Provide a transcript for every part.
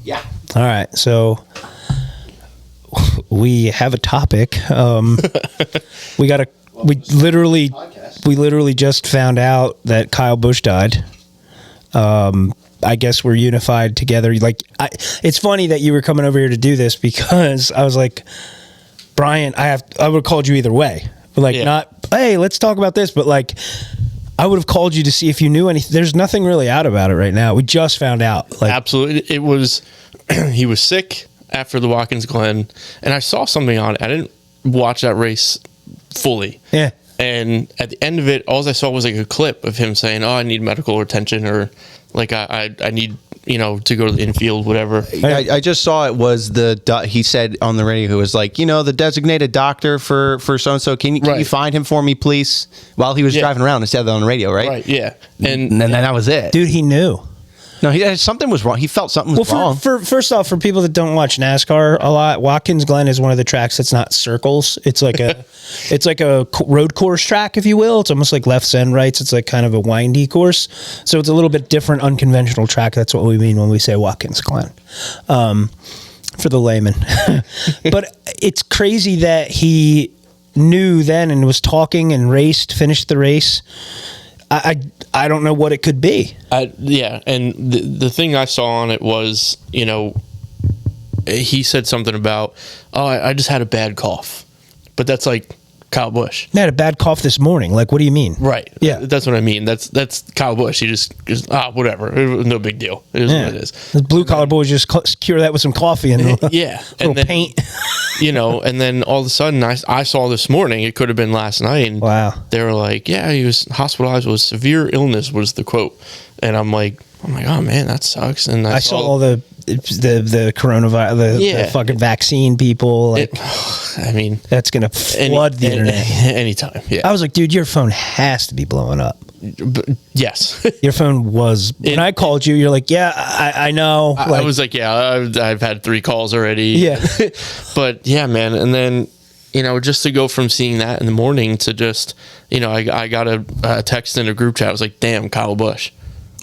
Yeah. All right. So we have a topic. We literally just found out that Kyle Busch died. I guess we're unified together. Like, it's funny that you were coming over here to do this because I was like, Bryan, I would have called you either way. Like, not, hey, let's talk about this, but like, I would have called you to see if you knew anything. There's nothing really out about it right now. We just found out. Like, absolutely. It was, he was sick after the Watkins Glen, and I saw something on it. I didn't watch that race fully. Yeah. And at the end of it, all I saw was like a clip of him saying, "Oh, I need medical attention," or like I need to go to the infield, whatever. I just saw it was he said on the radio, who was like, the designated doctor for so and so. Can you find him for me, please? While he was driving around, and said that on the radio, right? Right. Yeah. And then that was it, dude. He knew. No, something was wrong. He felt something was wrong. First off, for people that don't watch NASCAR a lot, Watkins Glen is one of the tracks that's not circles. It's like a road course track, if you will. It's almost like lefts and rights. It's like kind of a windy course. So it's a little bit different, unconventional track. That's what we mean when we say Watkins Glen, for the layman. But it's crazy that he knew then and was talking and finished the race. I don't know what it could be. And the thing I saw on it was, he said something about, I just had a bad cough. But that's like Kyle Busch. I had a bad cough this morning. Like, what do you mean? Right. Yeah. That's what I mean. That's Kyle Busch. He just whatever. It was no big deal. It is what it is. The blue collar boys just cure that with some coffee and and then, paint. And then all of a sudden I saw this morning, it could have been last night. And wow. They were like, yeah, he was hospitalized with severe illness was the quote. And I'm like, oh man, that sucks. And I saw all the coronavirus, the fucking vaccine people. Like, that's gonna flood the internet anytime. Yeah, I was like, dude, your phone has to be blowing up. Yes, your phone was. When I called you, you're like, yeah, I know. I was like, yeah, I've had 3 calls already. Yeah, but yeah, man, and then just to go from seeing that in the morning to just I got a text in a group chat. I was like, damn, Kyle Busch.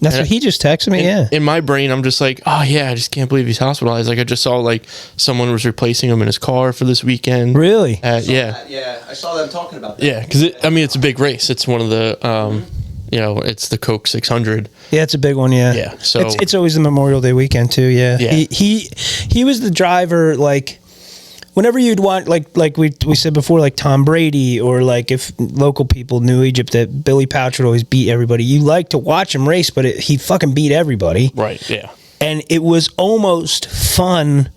That's what he just texted me. In my brain, I'm just like, oh yeah, I just can't believe he's hospitalized. Like I just saw like someone was replacing him in his car for this weekend. Really? Yeah, I saw them talking about that. Yeah, because it's a big race. It's one of the it's the Coke 600. Yeah, it's a big one. Yeah, yeah. So it's always the Memorial Day weekend too. Yeah, he was the driver. Like whenever you'd want, like we said before, like Tom Brady, or like if local people knew Egypt, that Billy Pouch would always beat everybody. You like to watch him race, but he fucking beat everybody. Right, yeah. And it was almost fun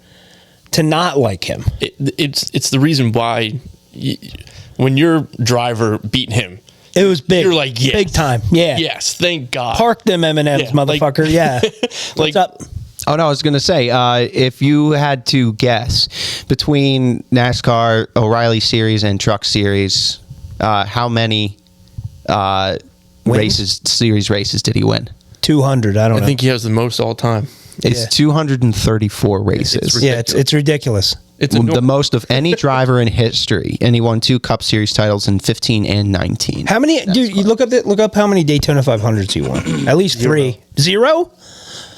to not like him. It's the reason why when your driver beat him, it was big. You're like, yes. Big time. Yeah. Yes, thank God. Park them M&Ms, motherfucker. Yeah. What's up? Oh, no, I was going to say, if you had to guess between NASCAR, O'Reilly Series, and Truck Series, how many series races did he win? 200. I don't know. I think he has the most all time. It's 234 races. It's ridiculous. It's the most of any driver in history, and he won 2 Cup Series titles in 15 and 19. How many? Dude, you look up how many Daytona 500s he won. At least 3. 0?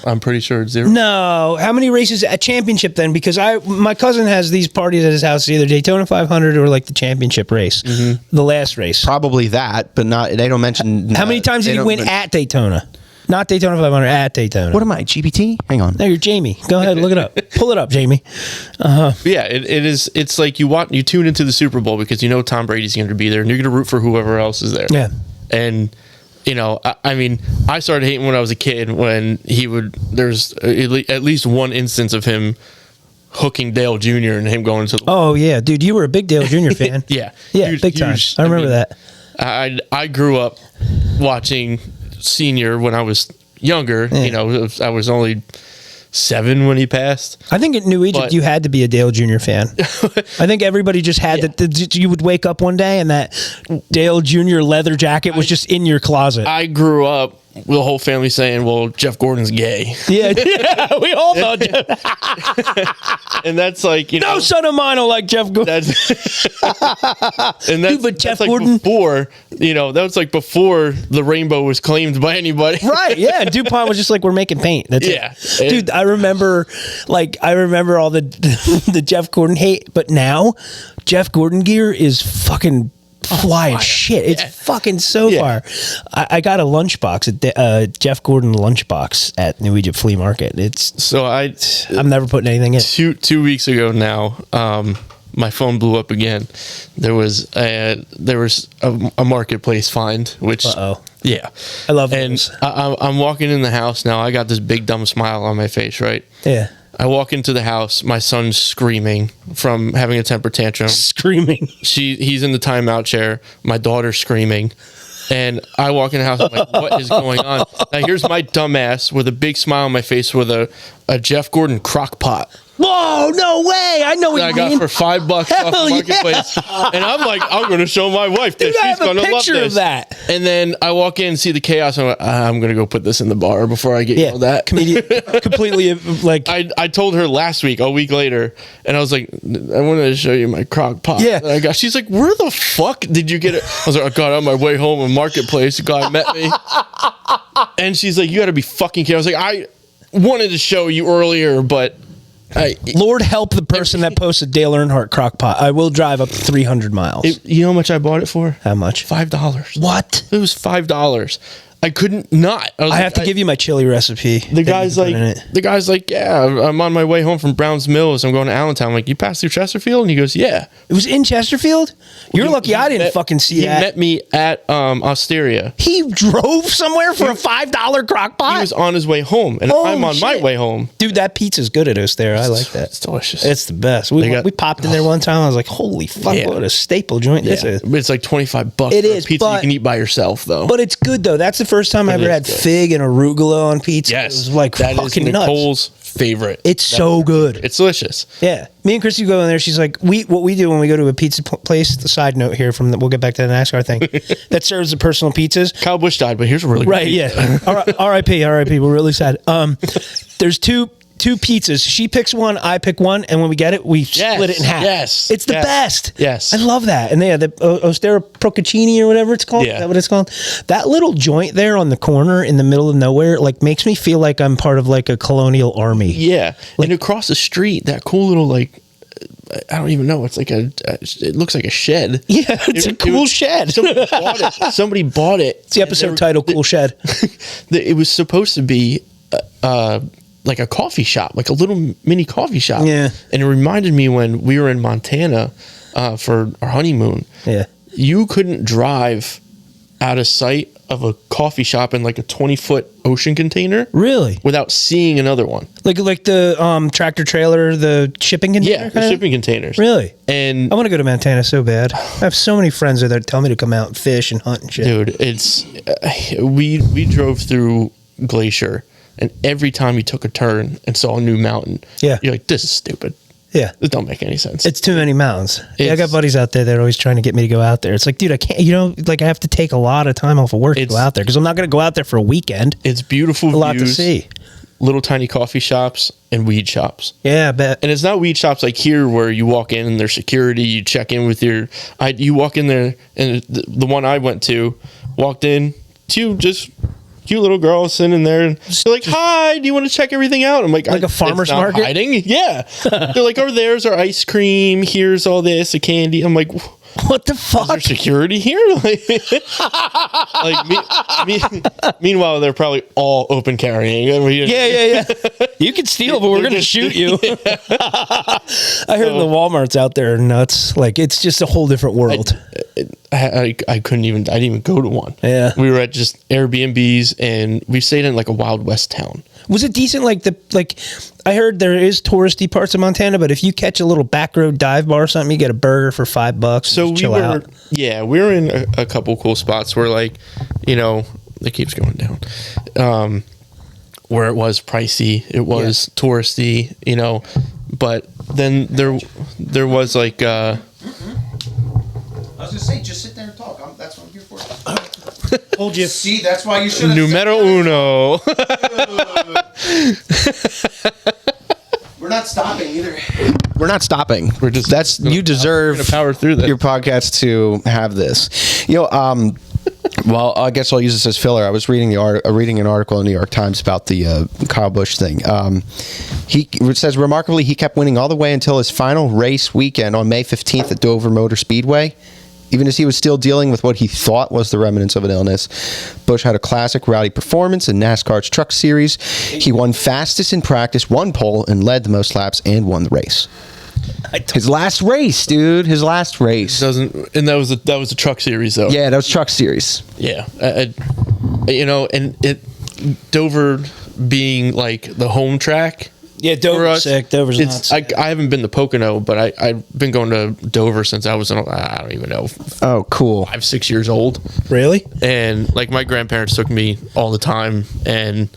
I'm pretty sure it's 0. No. How many races at championship then? Because my cousin has these parties at his house, either Daytona 500 or like the championship race, the last race. Probably that, but not. They don't mention. How many times did he win at Daytona? Not Daytona 500, at Daytona. What am I, GBT? Hang on. No, you're Jamie. Go ahead, look it up. Pull it up, Jamie. Yeah, it is. It's like you tune into the Super Bowl because you know Tom Brady's going to be there, and you're going to root for whoever else is there. Yeah, and. I started hating when I was a kid when there's at least one instance of him hooking Dale Jr. and him going to the... Oh, yeah. Dude, you were a big Dale Jr. fan. Yeah. Big time. I remember that. I grew up watching Senior when I was younger. Yeah. I was only 7 when he passed. I think in New Egypt you had to be a Dale Jr. fan. I think everybody just had that. You would wake up one day and that Dale Jr. leather jacket was just in your closet. I grew up the whole family saying, well, Jeff Gordon's gay. Yeah, we all thought Jeff. And that's like, you know. No son of mine will like Jeff Gordon. And that's, Dude, but Jeff that's like Gordon. before, you know, that was like before the rainbow was claimed by anybody. Right, yeah. DuPont was just like, we're making paint. That's it. Dude, I remember all the Jeff Gordon hate, but now Jeff Gordon gear is fucking fly as shit. It's fucking so far. I got a lunchbox, Jeff Gordon lunchbox at New Egypt Flea Market. I'm never putting anything in. 2 weeks ago now, my phone blew up again. There was a marketplace find, which yeah, I love and those. I'm walking in the house now. I got this big dumb smile on my face, right? Yeah. I walk into the house. My son's screaming from having a temper tantrum. Screaming. He's in the timeout chair. My daughter's screaming. And I walk in the house. I'm like, what is going on? Now, here's my dumbass with a big smile on my face with a Jeff Gordon crock pot. Whoa, no way. I know what I you got mean. for $5 off the marketplace. And I'm like, I'm going to show my wife this. Dude, I She's have a going to love picture this. of that. And then I walk in and see the chaos. I'm like, I'm going to go put this in the bar before I get yelled at. Completely like. I told her last week, a week later, and I was like, I wanted to show you my crock pot. Yeah. She's like, where the fuck did you get it? I was like, I got it on my way home in Marketplace. A guy met me. And she's like, you got to be fucking kidding. I was like, I wanted to show you earlier, but... Lord help the person that posted Dale Earnhardt crock pot. I will drive up 300 miles. You know how much I bought it for? How much? $5. What? It was $5. I couldn't not. I have to give you my chili recipe. The guy's like, yeah, I'm on my way home from Browns Mills. I'm going to Allentown. I'm like, you passed through Chesterfield? And he goes, yeah. It was in Chesterfield? You're lucky I didn't fucking see that. He met me at Osteria. He drove somewhere for a $5 crock pot? He was on his way home, and I'm on my way home. Dude, that pizza's good at Osteria. I like that. It's delicious. It's the best. We popped in there one time. I was like, holy fuck, what a staple joint this is. But it's like $25 it for is, a pizza you can eat by yourself, though. But it's good, though. That's the first time I ever had fig and arugula on pizza. Yes. It was like that fucking is nuts. Nicole's favorite. It's so good. It's delicious. Yeah. Me and Christy go in there. She's like, what we do when we go to a pizza place, the side note here we'll get back to the NASCAR thing, that serves the personal pizzas. Kyle Busch died, but here's a really good pizza. Yeah. R.I.P. We're really sad. There's two pizzas. She picks one, I pick one, and when we get it, we split it in half. Yes. It's the best. Yes. I love that. And they have the Ostera Procaccini or whatever it's called. Yeah. Is that what it's called? That little joint there on the corner in the middle of nowhere, like, makes me feel like I'm part of like a colonial army. Yeah. And across the street, that cool little, like, I don't even know. It's like it looks like a shed. Yeah, it's a cool shed. Somebody bought it. It's the episode title, Cool Shed. It was supposed to be like a coffee shop, like a little mini coffee shop. Yeah. And it reminded me when we were in Montana for our honeymoon. Yeah. You couldn't drive out of sight of a coffee shop in like a 20-foot ocean container. Really? Without seeing another one. Like the tractor trailer, the shipping container? Yeah, the shipping containers. Really? And I want to go to Montana so bad. I have so many friends there that tell me to come out and fish and hunt and shit. Dude, it's we drove through Glacier, and every time you took a turn and saw a new mountain, you're like, this is stupid. Yeah. This don't make any sense. It's too many mountains. I got buddies out there that are always trying to get me to go out there. It's like, dude, I can't, like I have to take a lot of time off of work to go out there because I'm not going to go out there for a weekend. It's beautiful. A lot to see. Little tiny coffee shops and weed shops. Yeah, I bet. And it's not weed shops like here where you walk in and there's security, you check in with you walk in there, and the one I went to, walked in, just cute little girls sitting in there, and they're like, "Hi, do you want to check everything out?" I'm like a farmer's market? Hiding? Yeah. They're like, "Oh, there's our ice cream. Here's all this, a candy." I'm like, what the fuck? Is there security here? Meanwhile, they're probably all open carrying. Yeah. You can steal, but we're going to shoot you. I heard the Walmarts out there are nuts. Like, it's just a whole different world. I didn't even go to one. Yeah. We were at just Airbnbs, and we stayed in like a Wild West town. Was it decent? I heard there is touristy parts of Montana, but if you catch a little back road dive bar or something, you get a burger for $5. So we were in a couple cool spots where, like, it keeps going down. Where it was pricey, it was touristy, but then there was like. I was gonna say, just sit there and talk. That's what I'm here for. Told you. See, that's why you should. Numero uno. We're not stopping either. We're not stopping. We're just. That's you deserve power through that. your podcast to have this. Well, I guess I'll use this as filler. I was reading reading an article in the New York Times about the Kyle Busch thing. It says remarkably, he kept winning all the way until his final race weekend on May 15th at Dover Motor Speedway. Even as he was still dealing with what he thought was the remnants of an illness, Busch had a classic rowdy performance in NASCAR's Truck Series. He won fastest in practice, won pole, and led the most laps, and won the race. His last race, dude. His last race. And that was a Truck Series, though. Yeah, that was Truck Series. Yeah, Dover being like the home track. Yeah, Dover's sick. Dover's nuts. I haven't been to Pocono, but I've been going to Dover since I was, I don't even know. Oh, cool. 5-6 years old. Really? And like my grandparents took me all the time, and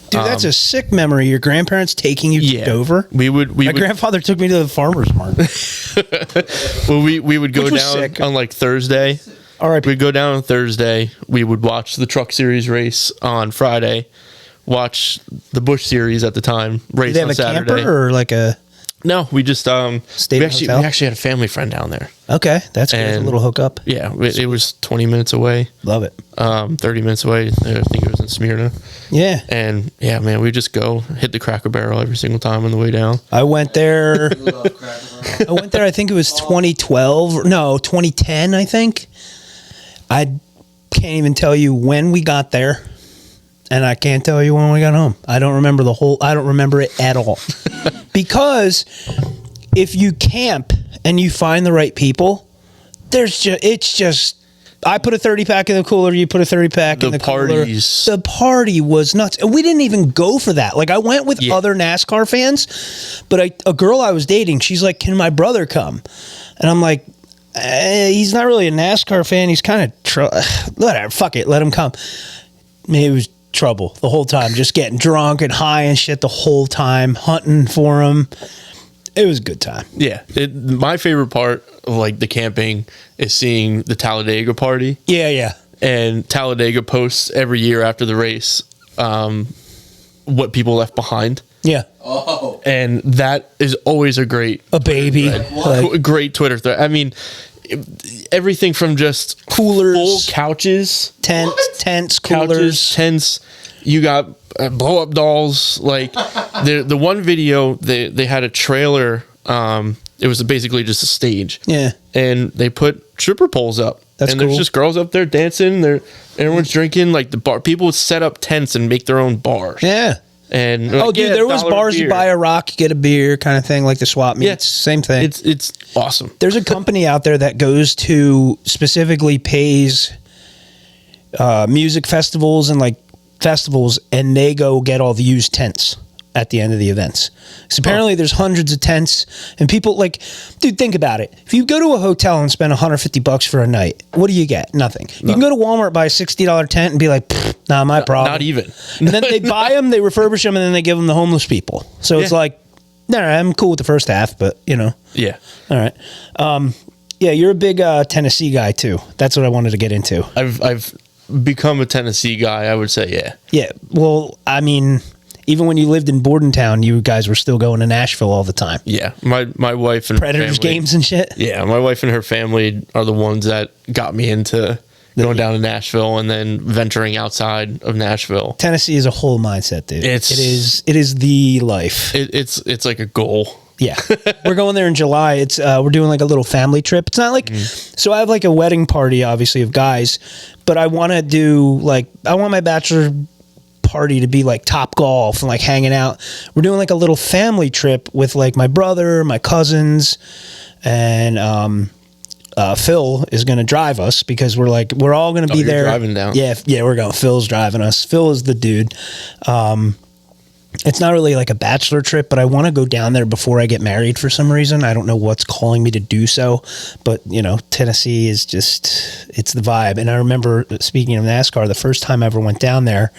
dude, that's a sick memory. Your grandparents taking you to Dover. My grandfather took me to the farmer's market. Well, we would go down sick. on like Thursday. All right, we'd go down on Thursday. We would watch the Truck Series race on Friday. Watch the Busch Series at the time race on Saturday. Did they have a camper or like a? No, we just stayed we in a hotel? we actually had a family friend down there. Okay, that's good. A little hookup. Yeah, it was 20 minutes away. Love it. 30 minutes away. I think it was in Smyrna. Yeah. And yeah, man, we just go hit the Cracker Barrel every single time on the way down. I went there. I think it was 2012. No, 2010. I think. I can't even tell you when we got there. And I can't tell you when we got home. I don't remember it at all. Because if you camp and you find the right people, it's just I put a 30-pack in the cooler, you put a 30-pack in the cooler. The party was nuts. And we didn't even go for that. Like I went with other NASCAR fans, but a girl I was dating, she's like, "Can my brother come?" And I'm like, he's not really a NASCAR fan. He's kind of whatever. Fuck it, let him come. It was trouble the whole time, just getting drunk and high and shit the whole time, hunting for him. It was a good time. Yeah, my favorite part of like the camping is seeing the Talladega party. Yeah. And Talladega posts every year after the race what people left behind. Yeah. Oh, and that is always a great baby, great Twitter thread. I mean, everything from just coolers, full couches, tents, coolers, tents. You got blow up dolls. Like the one video, they had a trailer. It was basically just a stage. Yeah, and they put stripper poles up. That's and cool. There's just girls up there dancing. Everyone's drinking. Like the bar, people would set up tents and make their own bars. Yeah. And there was bars you buy a rock, you get a beer kind of thing, like the swap meets. Yeah, same thing. It's awesome. There's a company out there that goes to specifically pays music festivals and like festivals, and they go get all the used tents at the end of the events. So apparently there's hundreds of tents, and people like, dude, think about it. If you go to a hotel and spend $150 for a night, what do you get? Nothing. You can go to Walmart, buy a $60 tent and be like, nah, my problem. Not even. And then they buy them, they refurbish them, and then they give them to homeless people. So it's like, no, I'm cool with the first half, but Yeah. All right. Yeah, you're a big Tennessee guy too. That's what I wanted to get into. I've become a Tennessee guy, I would say, yeah. Yeah. Well, I mean, even when you lived in Bordentown, you guys were still going to Nashville all the time. Yeah. My wife and Predators games and shit. Yeah, my wife and her family are the ones that got me into going down to Nashville and then venturing outside of Nashville. Tennessee is a whole mindset, dude. It is the life. It's like a goal. Yeah. We're going there in July. It's we're doing like a little family trip. It's not like so I have like a wedding party obviously of guys, but I want to do I want my bachelor party to be like Top Golf and like hanging out. We're doing like a little family trip with like my brother, my cousins, and Phil is going to drive us because we're all going to be there. Driving down. Yeah, we're going. Phil's driving us. Phil is the dude. It's not really like a bachelor trip, but I want to go down there before I get married for some reason. I don't know what's calling me to do so, but Tennessee is just, it's the vibe. And I remember, speaking of NASCAR, the first time I ever went down there,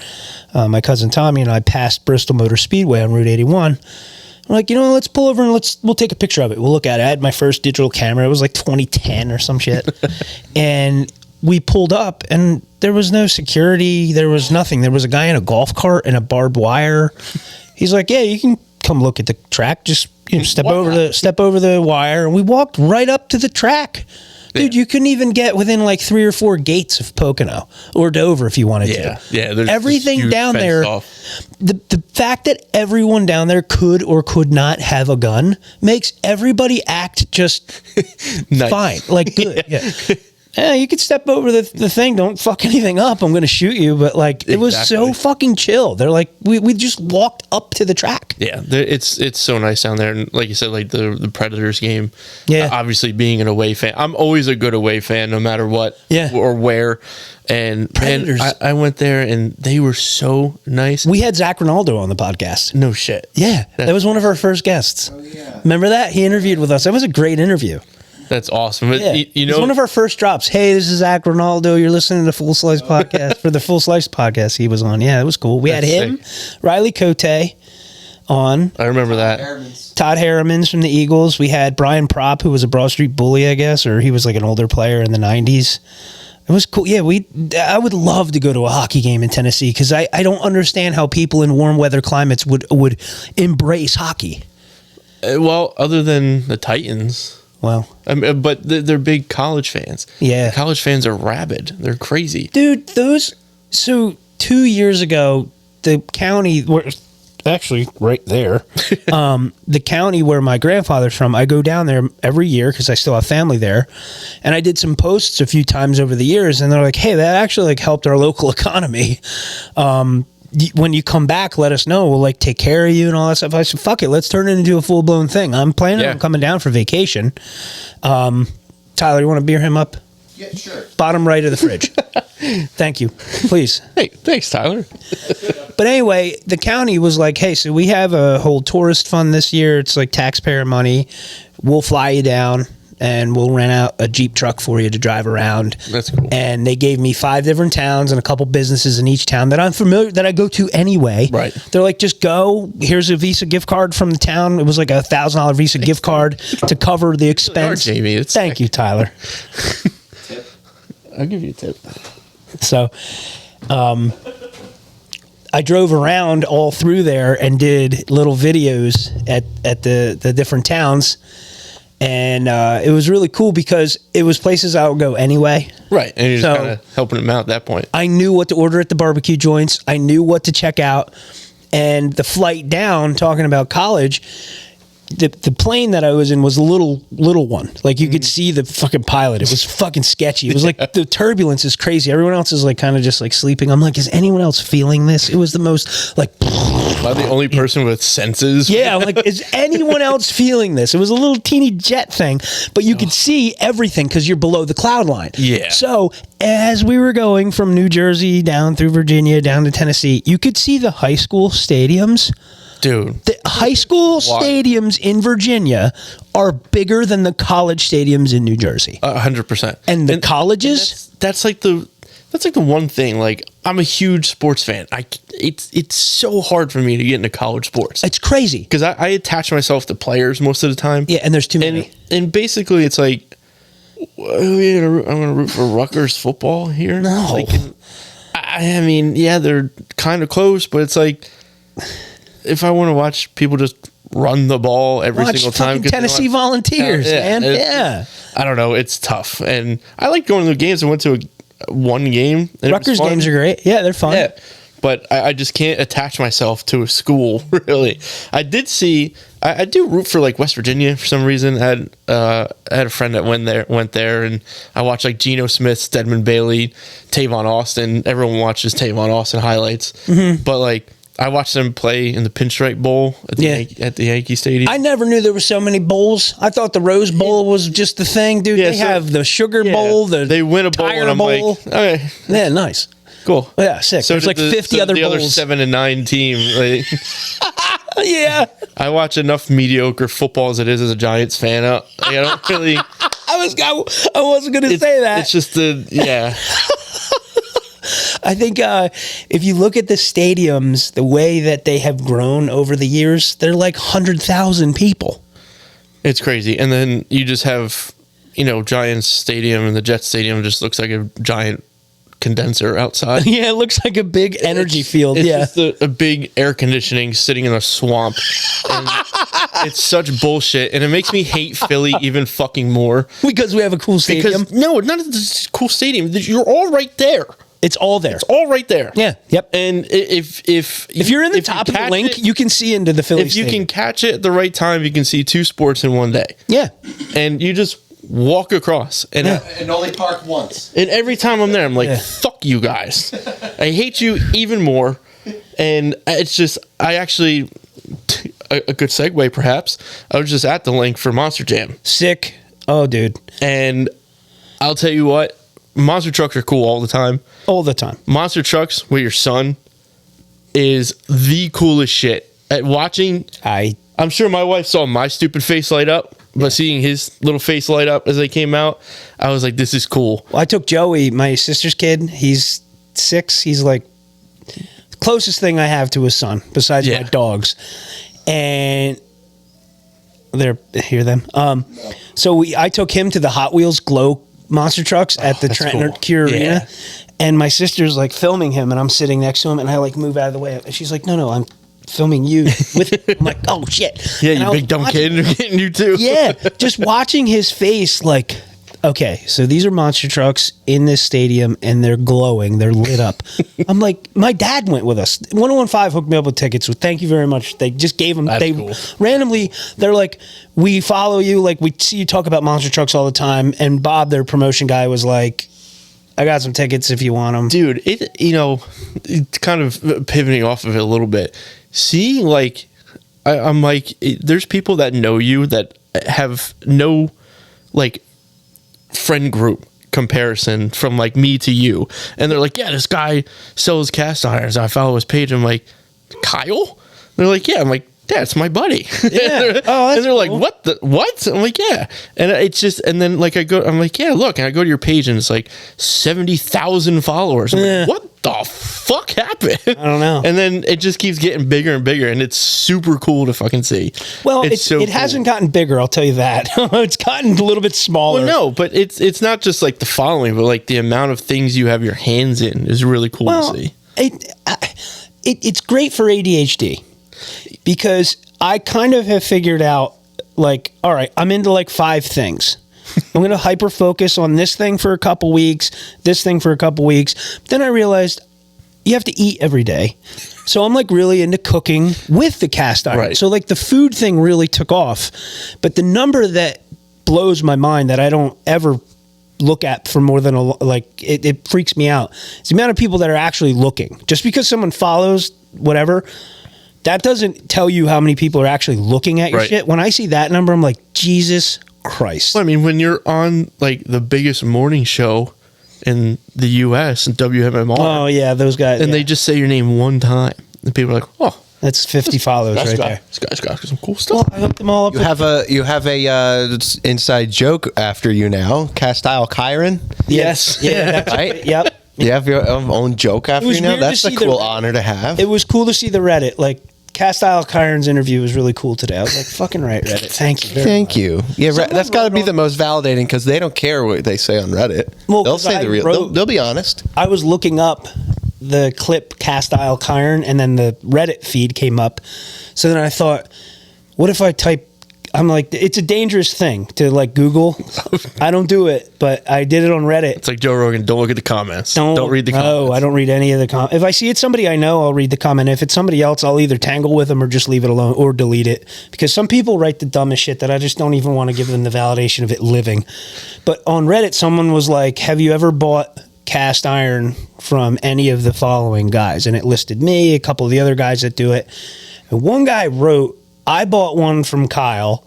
my cousin Tommy and I passed Bristol Motor Speedway on Route 81. I'm like, let's pull over and we'll take a picture of it. We'll look at it. I had my first digital camera. It was like 2010 or some shit. And we pulled up and there was no security. There was nothing. There was a guy in a golf cart and a barbed wire. He's like, yeah, you can come look at the track. Just step over the wire. And we walked right up to the track. Dude, you couldn't even get within like 3 or 4 gates of Pocono or Dover if you wanted to. Yeah, there's everything down there. The fact that everyone down there could or could not have a gun makes everybody act just fine, like good. Yeah, you could step over the thing. Don't fuck anything up. I'm going to shoot you. But like, it was so fucking chill. They're like, we just walked up to the track. Yeah, it's so nice down there. And like you said, like the Predators game. Yeah. Obviously, being an away fan, I'm always a good away fan, no matter what. Yeah. Or where. And Predators. Man, I went there and they were so nice. We had Zach Ronaldo on the podcast. No shit. Yeah, that was one of our first guests. Oh yeah. Remember that? He interviewed with us. That was a great interview. That's awesome. Yeah. You know, it's one of our first drops. Hey, this is Zach Ronaldo. You're listening to Full Slice Podcast. For the Full Slice Podcast he was on. Yeah, it was cool. We had him, sick. Riley Cote on. I remember that. Todd Harrimans from the Eagles. We had Bryan Propp, who was a Broad Street bully, I guess, or he was like an older player in the 90s. It was cool. Yeah, I would love to go to a hockey game in Tennessee because I don't understand how people in warm weather climates would embrace hockey. Well, other than the Titans. Well, but they're big college fans. Yeah. The college fans are rabid. They're crazy. Dude, so 2 years ago, the county, actually right there, the county where my grandfather's from, I go down there every year because I still have family there. And I did some posts a few times over the years, and they're like, hey, that actually like helped our local economy. When you come back, let us know. We'll like take care of you and all that stuff. I said, fuck it, let's turn it into a full blown thing. I'm planning on coming down for vacation. Tyler, you want to beer him up? Yeah, sure. Bottom right of the fridge. Thank you. Please. Hey, thanks, Tyler. But anyway, the county was like, hey, so we have a whole tourist fund this year. It's like taxpayer money. We'll fly you down and we'll rent out a Jeep truck for you to drive around. That's cool. And they gave me 5 different towns and a couple businesses in each town that I'm familiar, that I go to anyway. Right. They're like, just go. Here's a Visa gift card from the town. It was like $1,000 Visa gift card to cover the expense. Jamie, Thank you, Tyler. I'll give you a tip. So, I drove around all through there and did little videos at the different towns. And it was really cool because it was places I would go anyway. Right. And you're just kind of helping them out at that point. I knew what to order at the barbecue joints. I knew what to check out. And the flight down, talking about college, the plane that I was in was a little one. Like you could see the fucking pilot. It was fucking sketchy. It was like the turbulence is crazy. Everyone else is like kind of just like sleeping. I'm like, is anyone else feeling this? It was the most like. Am I the only person with senses? Yeah, I'm like, is anyone else feeling this? It was a little teeny jet thing, but you could see everything because you're below the cloud line. Yeah. So as we were going from New Jersey down through Virginia down to Tennessee, you could see the high school stadiums. Dude. The high school stadiums in Virginia are bigger than the college stadiums in New Jersey. 100%. And the colleges? That's like the one thing. Like, I'm a huge sports fan. It's so hard for me to get into college sports. It's crazy. Because I attach myself to players most of the time. Yeah, and there's too many. And basically, it's like, I'm going to root for Rutgers football here? No. Like, I mean, yeah, they're kind of close, but it's like, if I want to watch people just run the ball every single time. Tennessee Volunteers, man. Yeah. I don't know. It's tough. And I like going to the games. I went to one game. Rutgers games are great. Yeah, they're fun. Yeah. But I just can't attach myself to a school, really. I did see, I do root for like West Virginia for some reason. I had a friend that went there, and I watched like Geno Smith, Stedman Bailey, Tavon Austin. Everyone watches Tavon Austin highlights. Mm-hmm. But like, I watched them play in the Pinstripe Bowl at the Yankee Stadium. I never knew there were so many bowls. I thought the Rose Bowl was just the thing, dude. Yeah, they have the Sugar Bowl, they win a bowl, and I'm bowl. like, okay, yeah, nice, cool, yeah, sick. So there's like 50 other bowls. The other 7 and 9 team. Like, yeah, I watch enough mediocre football as it is as a Giants fan. I don't really. I wasn't going to say that. It's just I think if you look at the stadiums, the way that they have grown over the years, they're like 100,000 people. It's crazy. And then you just have, Giants Stadium and the Jets Stadium just looks like a giant condenser outside. Yeah, it looks like a big energy field. It's Yeah. just a big air conditioning sitting in a swamp. And it's such bullshit. And it makes me hate Philly even fucking more. Because we have a cool stadium. Because, no, none of this is cool stadium. You're all right there. It's all there. It's all right there. Yeah. Yep. And if you're in the top of the link, you can see into the Philly If you stadium. can catch it at the right time, you can see 2 sports in one day. Yeah. And you just walk across. And And only park once. and every time I'm there, I'm like, Yeah. fuck you guys. I hate you even more. And it's just, I actually, a good segue perhaps, I was just at the link for Monster Jam. Sick. Oh, dude. And I'll tell you what, monster trucks are cool all the time. All the time. Monster trucks with your son is the coolest shit. At watching, I'm sure my wife saw my stupid face light up, but seeing his little face light up as they came out, I was like, this is cool. Well, I took Joey, my sister's kid. He's 6. He's like the closest thing I have to his son besides my dogs. And hear them. So I took him to the Hot Wheels Glow monster trucks at the Trenton Cure Arena. And my sister's like filming him, and I'm sitting next to him, and I like move out of the way. And she's like, no, I'm filming you with him. I'm like, oh shit. Yeah, and you big dumb kid, they're getting you too. Yeah, just watching his face, like, okay, so these are monster trucks in this stadium, and they're glowing, they're lit up. I'm like, my dad went with us. 1015 hooked me up with tickets, so thank you very much. They just gave them. Cool. Randomly, they're like, we follow you, like we see you talk about monster trucks all the time. And Bob, their promotion guy, was like, I got some tickets if you want them. Dude, it's kind of pivoting off of it a little bit. Seeing, like, I'm like, there's people that know you that have no, like, friend group comparison from, like, me to you. And they're like, yeah, this guy sells cast irons. I follow his page. I'm like, Kyle? They're like, yeah. I'm like, yeah, it's my buddy. Yeah. And they're like, what? I'm like, yeah. And it's just, and then like I'm like, yeah, look, and I go to your page and it's like 70,000 followers. I'm like, what the fuck happened? I don't know. And then it just keeps getting bigger and bigger, and it's super cool to fucking see. Well, it it hasn't gotten bigger, I'll tell you that. It's gotten a little bit smaller. Well, no, but it's not just like the following, but like the amount of things you have your hands in is really cool to see. It's great for ADHD. Because I kind of have figured out, like, all right, I'm into like 5 things. I'm going to hyper focus on this thing for a couple weeks, this thing for a couple weeks. Then I realized you have to eat every day. So I'm like really into cooking with the cast iron. Right. So like the food thing really took off. But the number that blows my mind that I don't ever look at for more than it freaks me out. It's the amount of people that are actually looking. Just because someone follows whatever, that doesn't tell you how many people are actually looking at your shit. When I see that number, I'm like, Jesus Christ. Well, I mean, when you're on like the biggest morning show in the U.S. and WMMR. Oh, yeah, those guys. And they just say your name one time. And people are like, oh. That's 50 followers right there. This guy's got some cool stuff. Well, I hooked them all up. You have a inside joke after you now. Castile Chiron. Yes. Yeah, that's Right? Yep. You have your own joke after was you now. weird to That's a see cool honor to have. It was cool to see the Reddit. Like, Castile Chiron's interview was really cool today. I was like, fucking right, Reddit. Thank you. Thank you. Yeah, Someone that's got to be wrote the most validating because they don't care what they say on Reddit. Well, they'll 'cause say I the real. wrote- They'll be honest. I was looking up the clip Castile Chiron, and then the Reddit feed came up. So then I thought, what if I type? I'm like, it's a dangerous thing to like Google. I don't do it, but I did it on Reddit. It's like Joe Rogan. Don't look at the comments. Don't read the comments. No, I don't read any of the comments. If I see it's somebody I know, I'll read the comment. If it's somebody else, I'll either tangle with them or just leave it alone or delete it. Because some people write the dumbest shit that I just don't even want to give them the validation of it living. But on Reddit, someone was like, have you ever bought cast iron from any of the following guys? And it listed me, a couple of the other guys that do it. And one guy wrote, I bought one from Kyle.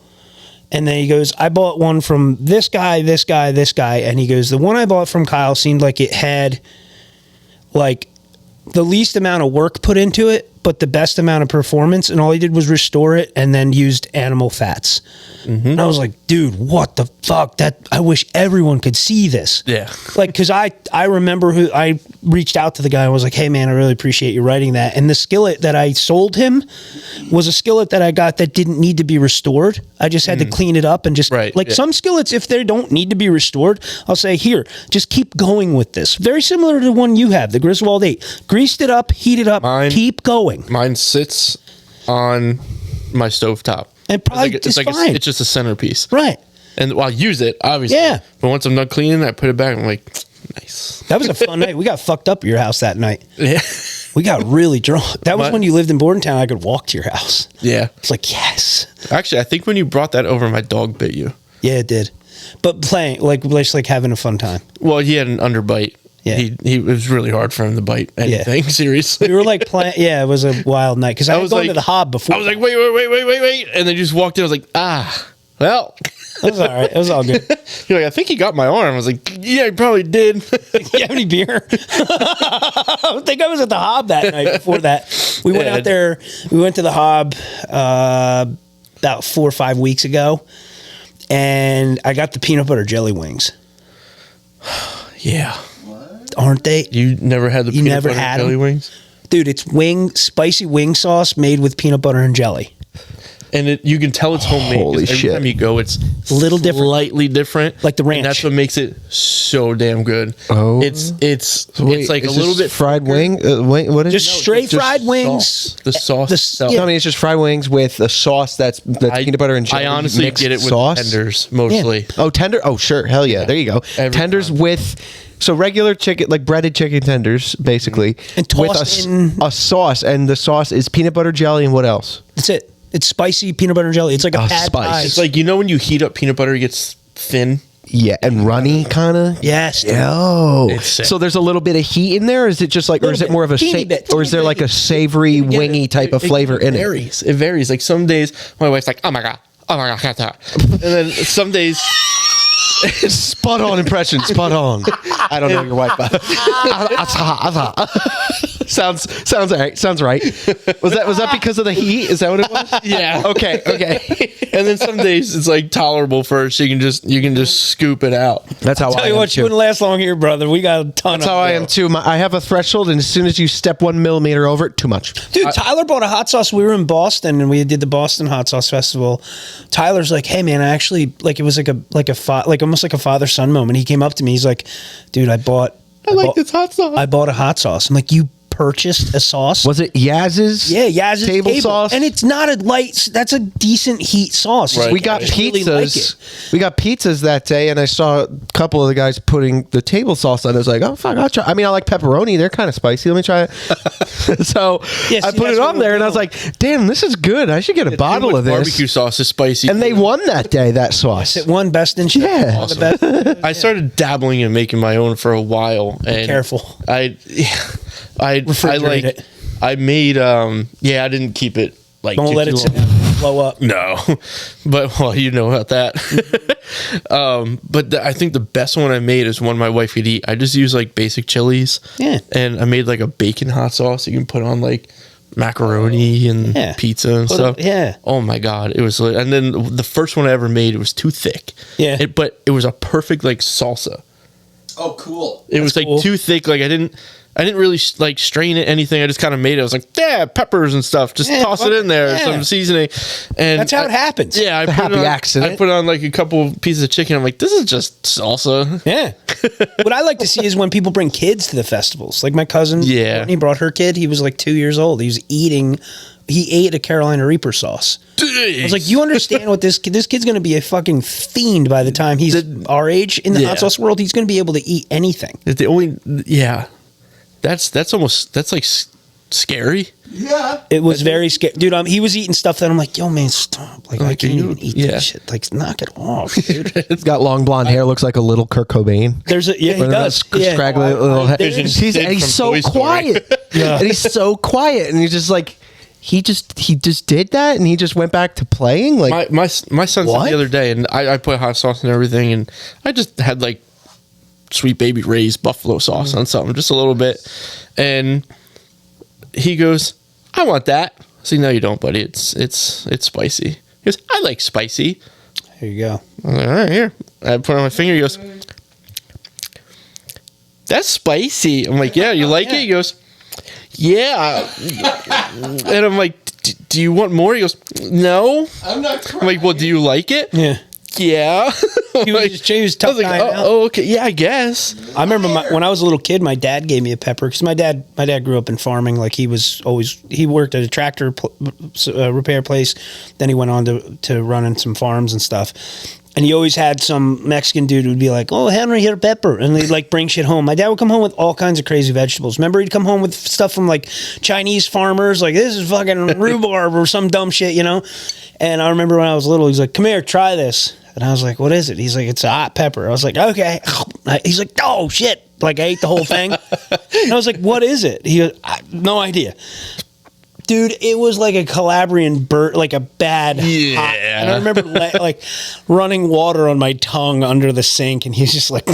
And then he goes, I bought one from this guy, this guy, this guy. And he goes, the one I bought from Kyle seemed like it had like the least amount of work put into it, but the best amount of performance, and all he did was restore it and then used animal fats. And I was like, dude, what the fuck? That I wish everyone could see this. Yeah. Like, because I remember I reached out to the guy and was like, hey, man, I really appreciate you writing that. And the skillet that I sold him was a skillet that I got that didn't need to be restored. I just had to clean it up and just, some skillets, if they don't need to be restored, I'll say, here, just keep going with this. Very similar to the one you have, the Griswold 8. Greased it up, heat it up, keep going. Mine sits on my stovetop. And probably it's fine. It's just a centerpiece. Right. And I'll use it, obviously. Yeah. But once I'm done cleaning, I put it back. I'm like, nice. That was a fun night. We got fucked up at your house that night. Yeah. We got really drunk. That was when you lived in Bordentown. I could walk to your house. Yeah. It's like, yes. Actually, I think when you brought that over, my dog bit you. Yeah, it did. But playing, just like having a fun time. Well, he had an underbite. Yeah. It was really hard for him to bite anything, seriously. We were like playing, it was a wild night. Because I was going to the Hob before. I was like, wait. And they just walked in. I was like, well. It was all right. It was all good. You're like, I think he got my arm. I was like, yeah, he probably did. You have any beer? I think I was at the Hob that night before that. We went out there. We went to the Hob about 4 or 5 weeks ago. And I got the peanut butter jelly wings. Yeah. Aren't they? You never had the peanut butter jelly wings? Dude, it's spicy wing sauce made with peanut butter and jelly. And you can tell it's homemade. Holy shit. Every time you go, it's a little different. Slightly different. Like the ranch. And that's what makes it so damn good. Oh. It's like a little bit fried wing. What is just straight fried wings. The sauce itself. I mean, it's just fried wings with a sauce that's peanut butter and jelly. I honestly get it with tenders mostly. Yeah. Oh, tender. Oh, sure. Hell yeah. There you go. Tenders with... So regular chicken, like breaded chicken tenders, basically, and tossed with a sauce, and the sauce is peanut butter jelly, and what else? That's it. It's spicy peanut butter and jelly. It's like a pad thai. It's like, when you heat up peanut butter, it gets thin. Yeah, and runny kind of. Yes. Oh, so there's a little bit of heat in there. Or is it just like, or is it more of a or is there like a savory, wingy type of flavor in it? It varies. Like some days, my wife's like, oh my god, and then some days. Spot on impression. Spot on. I don't know your wife. Sounds all right. Sounds right. Was that because of the heat? Is that what it was? Yeah. Okay. And then some days it's like tolerable for her, so you can just scoop it out. That's how I am. Tell you what, you wouldn't last long here, brother. We got a ton. That's how I am too. I have a threshold, and as soon as you step 1 millimeter over it, too much. Dude, Tyler bought a hot sauce. We were in Boston, and we did the Boston Hot Sauce Festival. Tyler's like, "Hey, man, I actually like it was almost like a father-son moment." He came up to me. He's like, dude, I bought this hot sauce. I bought a hot sauce. I'm like, you purchased a sauce? Was it Yaz's? Yeah, Yaz's table sauce. And it's not a light, that's a decent heat sauce. Right. We got pizzas. We got pizzas that day, and I saw a couple of the guys putting the table sauce on. I was like, oh, fuck, I'll try. I mean, I like pepperoni. They're kind of spicy. Let me try it. So I put it on there, and I was like, damn, this is good. I should get a bottle of this. Barbecue sauce is spicy. And they won that day, that sauce. It won best in show. Yeah. Awesome. I started dabbling in making my own for a while. And careful. I refrigerate it. I made I didn't keep it like don't let it sit down and blow up. No. But you know about that. But I think the best one I made is one my wife could eat. I just use like basic chilies. Yeah. And I made like a bacon hot sauce you can put on like macaroni and pizza and stuff. Yeah. Oh my god, it was. And then the first one I ever made, it was too thick. Yeah. But it was a perfect like salsa. Oh, cool. It was like too thick. Like I didn't really like strain it, anything. I just kind of made it. I was like, yeah, peppers and stuff. Just toss it in there, some seasoning. And that's how it happens. Yeah, I put on like a couple pieces of chicken. I'm like, this is just salsa. Yeah. What I like to see is when people bring kids to the festivals. Like my cousin, he brought her kid. He was like 2 years old. He ate a Carolina Reaper sauce. I was like, you understand what this kid's going to be a fucking fiend by the time he's our age in the hot sauce world. He's going to be able to eat anything. It's the only, that's like scary. Yeah. It was very scary. Dude, he was eating stuff that I'm like, yo, man, stop. Like, I can't even eat this shit. Like, knock it off, dude. It's got long blonde hair, looks like a little Kurt Cobain. He does. Scraggly little head. He's so quiet. And he's so quiet. And he's just like, he just did that, and he just went back to playing. Like my son said the other day, and I put hot sauce and everything, and I just had like Sweet Baby Ray's buffalo sauce on something, just a little bit, and he goes, I want that. See, no, you don't, buddy. It's spicy. He goes, I like spicy. Here you go. I'm like, all right, here. I put it on my finger. He goes, that's spicy. I'm like, yeah, you like it? He goes, yeah. And I'm like, do you want more? He goes, no. I'm like, well, do you like it? Yeah. Yeah. He was tough. I was like, oh, okay. Yeah, I guess. I remember when I was a little kid, my dad gave me a pepper because my dad grew up in farming. Like he worked at a tractor repair place. Then he went on to running some farms and stuff. And he always had some Mexican dude who would be like, oh, Henry, here, pepper. And they'd like bring shit home. My dad would come home with all kinds of crazy vegetables. Remember, he'd come home with stuff from like Chinese farmers. Like, this is fucking rhubarb or some dumb shit, you know? And I remember when I was little, he's like, come here, try this. And I was like, what is it? He's like, it's a hot pepper. I was like, okay. He's like, oh, shit. Like, I ate the whole thing. And I was like, what is it? He goes, no idea. Dude, it was like a Calabrian bird, like a bad hot. And I remember like running water on my tongue under the sink, and he's just like,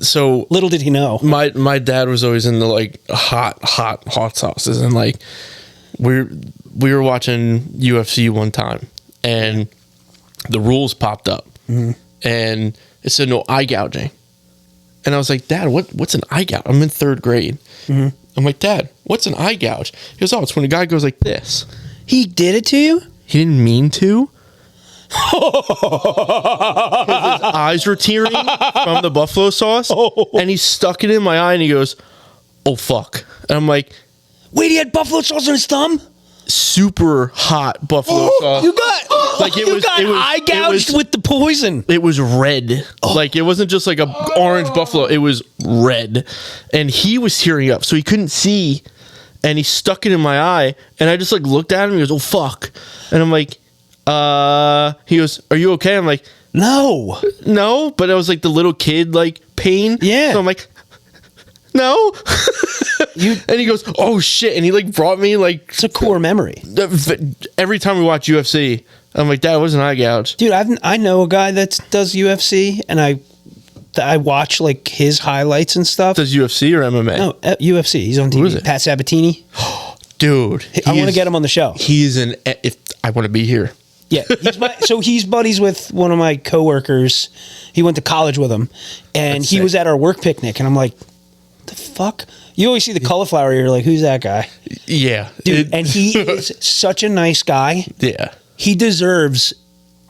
so little did he know. My dad was always into like hot sauces, and like we were watching UFC one time, and the rules popped up, and it said no eye gouging, and I was like, Dad, what's an eye gouge? I'm in 3rd grade. I'm like, Dad, what's an eye gouge? He goes, oh, it's when a guy goes like this. He did it to you? He didn't mean to. Because his eyes were tearing from the buffalo sauce. And he stuck it in my eye and he goes, oh, fuck. And I'm like, wait, he had buffalo sauce on his thumb? Super hot buffalo sauce. You got like it was eye gouged with the poison. It was red. Like it wasn't just like a orange buffalo. It was red, and he was tearing up, so he couldn't see, and he stuck it in my eye, and I just like looked at him. He goes, "Oh fuck," and I'm like, He goes, "Are you okay?" I'm like, no, but I was like the little kid like pain. Yeah. So I'm like, no. And he goes, oh shit, and he like brought me like it's a core memory. Every time we watch UFC, I'm like, that was an eye gouge, dude. I know a guy that does UFC, and I watch like his highlights and stuff. Does UFC or MMA? No, UFC. He's on TV. Who is it? Pat Sabatini. Dude, I want to get him on the show. He's if I want to be here. Yeah, he's buddies with one of my coworkers. He went to college with him, and he was at our work picnic, and I'm like, the fuck? You always see the cauliflower, you're like, who's that guy? Yeah. Dude, and he is such a nice guy. Yeah. He deserves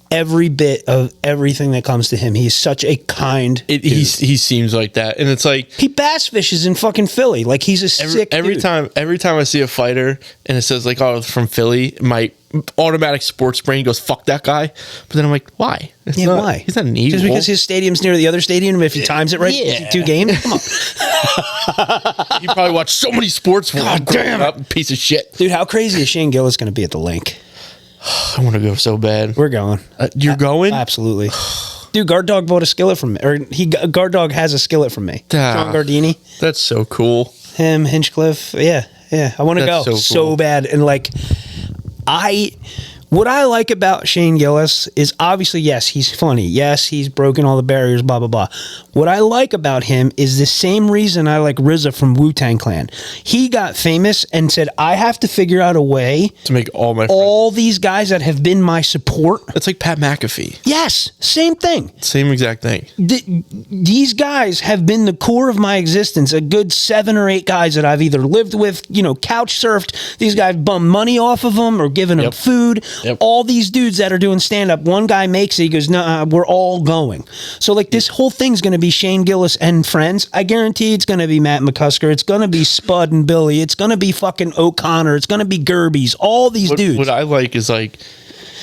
every bit of everything that comes to him. He's such a kind dude. He seems like that. And it's like he bass fishes in fucking Philly. Like he's a sick every dude. Every time I see a fighter and it says like, oh, from Philly, my automatic sports brain goes, fuck that guy. But then I'm like, why? Why? He's not an evil. Just because his stadium's near the other stadium, if he times it right, 2 games? Come on. You probably watched so many sports. God damn it. Piece of shit. Dude, how crazy is Shane Gillis going to be at the link? I want to go so bad. We're going. You're going? Absolutely. Dude, Guard Dog bought a skillet from me. Or Guard Dog has a skillet from me. John Gardini. That's so cool. Him, Hinchcliffe. Yeah. I want to go so bad. And like, what I like about Shane Gillis is obviously, yes, he's funny. Yes, he's broken all the barriers, blah, blah, blah. What I like about him is the same reason I like RZA from Wu-Tang Clan. He got famous and said, I have to figure out a way to make all these guys that have been my support. It's like Pat McAfee. Yes, same thing. Same exact thing. These guys have been the core of my existence. A good 7 or 8 guys that I've either lived with, couch surfed. These guys bummed money off of them or given them food. Yep. All these dudes that are doing stand-up, one guy makes it, he goes, nah, we're all going. So like this whole thing's going to be Shane Gillis and friends. I guarantee it's going to be Matt McCusker. It's going to be Spud and Billy. It's going to be fucking O'Connor. It's going to be Gerbies. All these dudes. What I like is like